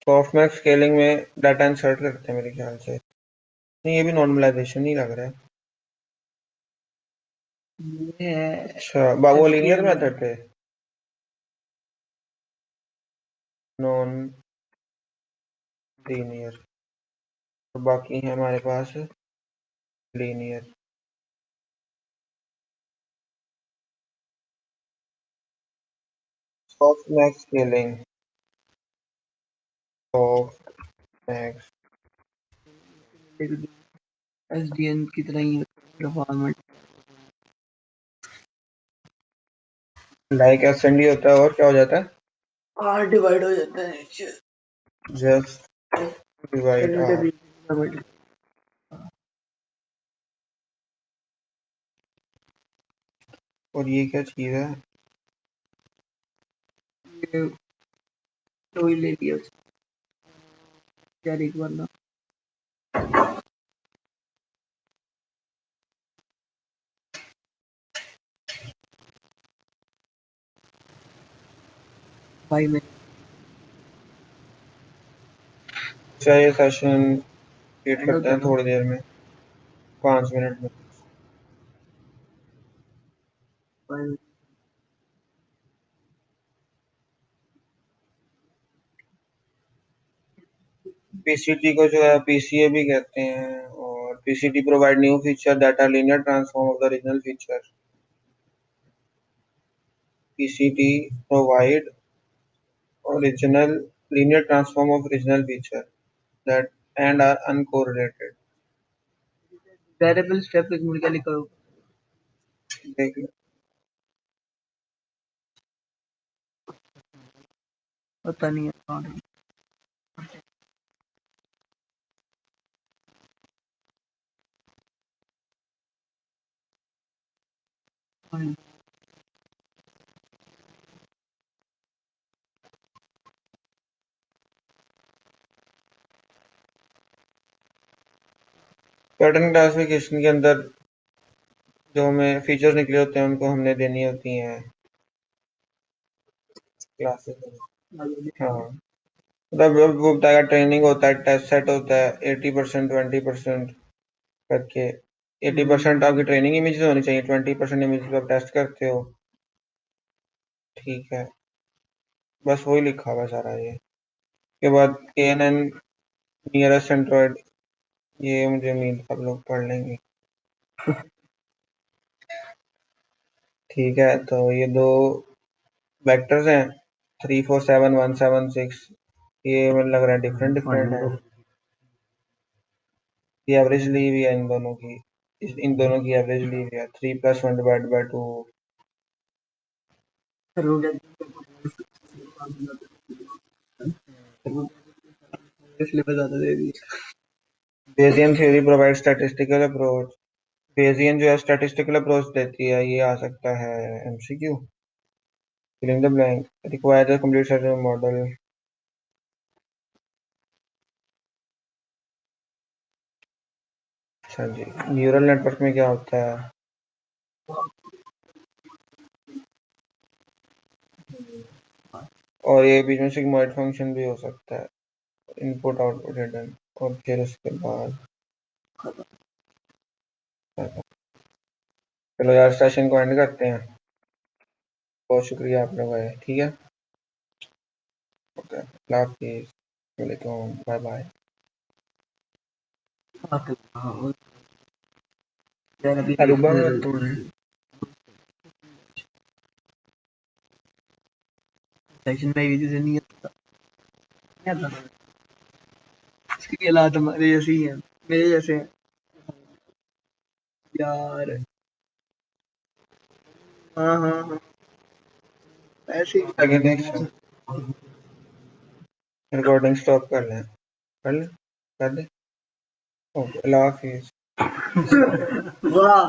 सॉफ्टमैक्स स्केलिंग में डाटा इंसर्ट करते हैं मेरे ख्याल से। नहीं, ये भी नॉर्मलाइजेशन ही लग रहा है। ये है अच्छा, वो लीनियर मेथड पे नॉन लीनियर, तो बाकी है हमारे पास linear. Softmax scaling, softmax SDN की तरह ही फॉर्मेट। लाइक SND होता है और क्या हो जाता है? R डिवाइड हो जाता है नीचे। Just divide R. और ये क्या चीज है? ये तो ही ले लिया यार एक बार ना। भाई मैं अच्छा, ये सेशन क्रिएट करते हैं थोड़ी देर में, 5 मिनट में। भाई पीसीटी को जो है पीसीए भी कहते हैं, और PCT provide new feature that are linear transform of the original feature. PCT provide original linear transform of original feature that and are uncorrelated। Variable step एक मिल के लिखा हो, देखिए, पता नहीं है। पैटर्न क्लासिफिकेशन के अंदर जो हमें फीचर्स निकले होते हैं उनको हमने देनी होती हैं क्लासेस। हाँ, मतलब वो बताएगा ट्रेनिंग होता है, टेस्ट सेट होता है 80%, 20% करके। 80% आपकी ट्रेनिंग इमेजेस होनी चाहिए, 20% इमेजेस आप टेस्ट करते हो। ठीक है, बस वही लिखा हुआ सारा ये। के बाद KNN नियरेस्ट एंड्रॉइड, ये मुझे उम्मीद आप लोग पढ़ लेंगे। ठीक है, तो ये दो वेक्टर्स हैं 347 176, ये मुझे लग रहा है डिफरेंट है। ये एवरेज ली हुई है इन दोनों की, इन दोनों की एवरेज ली हुई है 3+1 divide by 2। Bayesian theory provides statistical approach। Bayesian जो है statistical approach देती है, ये आ सकता है MCQ। Filling the blank requires a complete set of model। अच्छा जी, न्यूरल नेटवर्क में क्या होता है? और ये बीच में सिग्मॉइड फंक्शन भी हो सकता है, इनपुट आउटपुट हिडन। और फिर उसके बाद चलो यार, सेशन को एंड करते हैं। बहुत शुक्रिया आप लोग आए, ठीक है। ओके, अल्लाह हाफिज़, वालेकुम, बाय बाय। अरुबा में तो सेक्शन में भी जैसे नहीं आता, इसकी हालात हमारे जैसे ही हैं, मेरे जैसे हैं यार। हाँ हाँ हाँ, ऐसे ही आगे नेक्स्ट रिकॉर्डिंग स्टॉप कर लें, कर लें, कर दे। ओके, अल्लाह हाफिज़। वाह।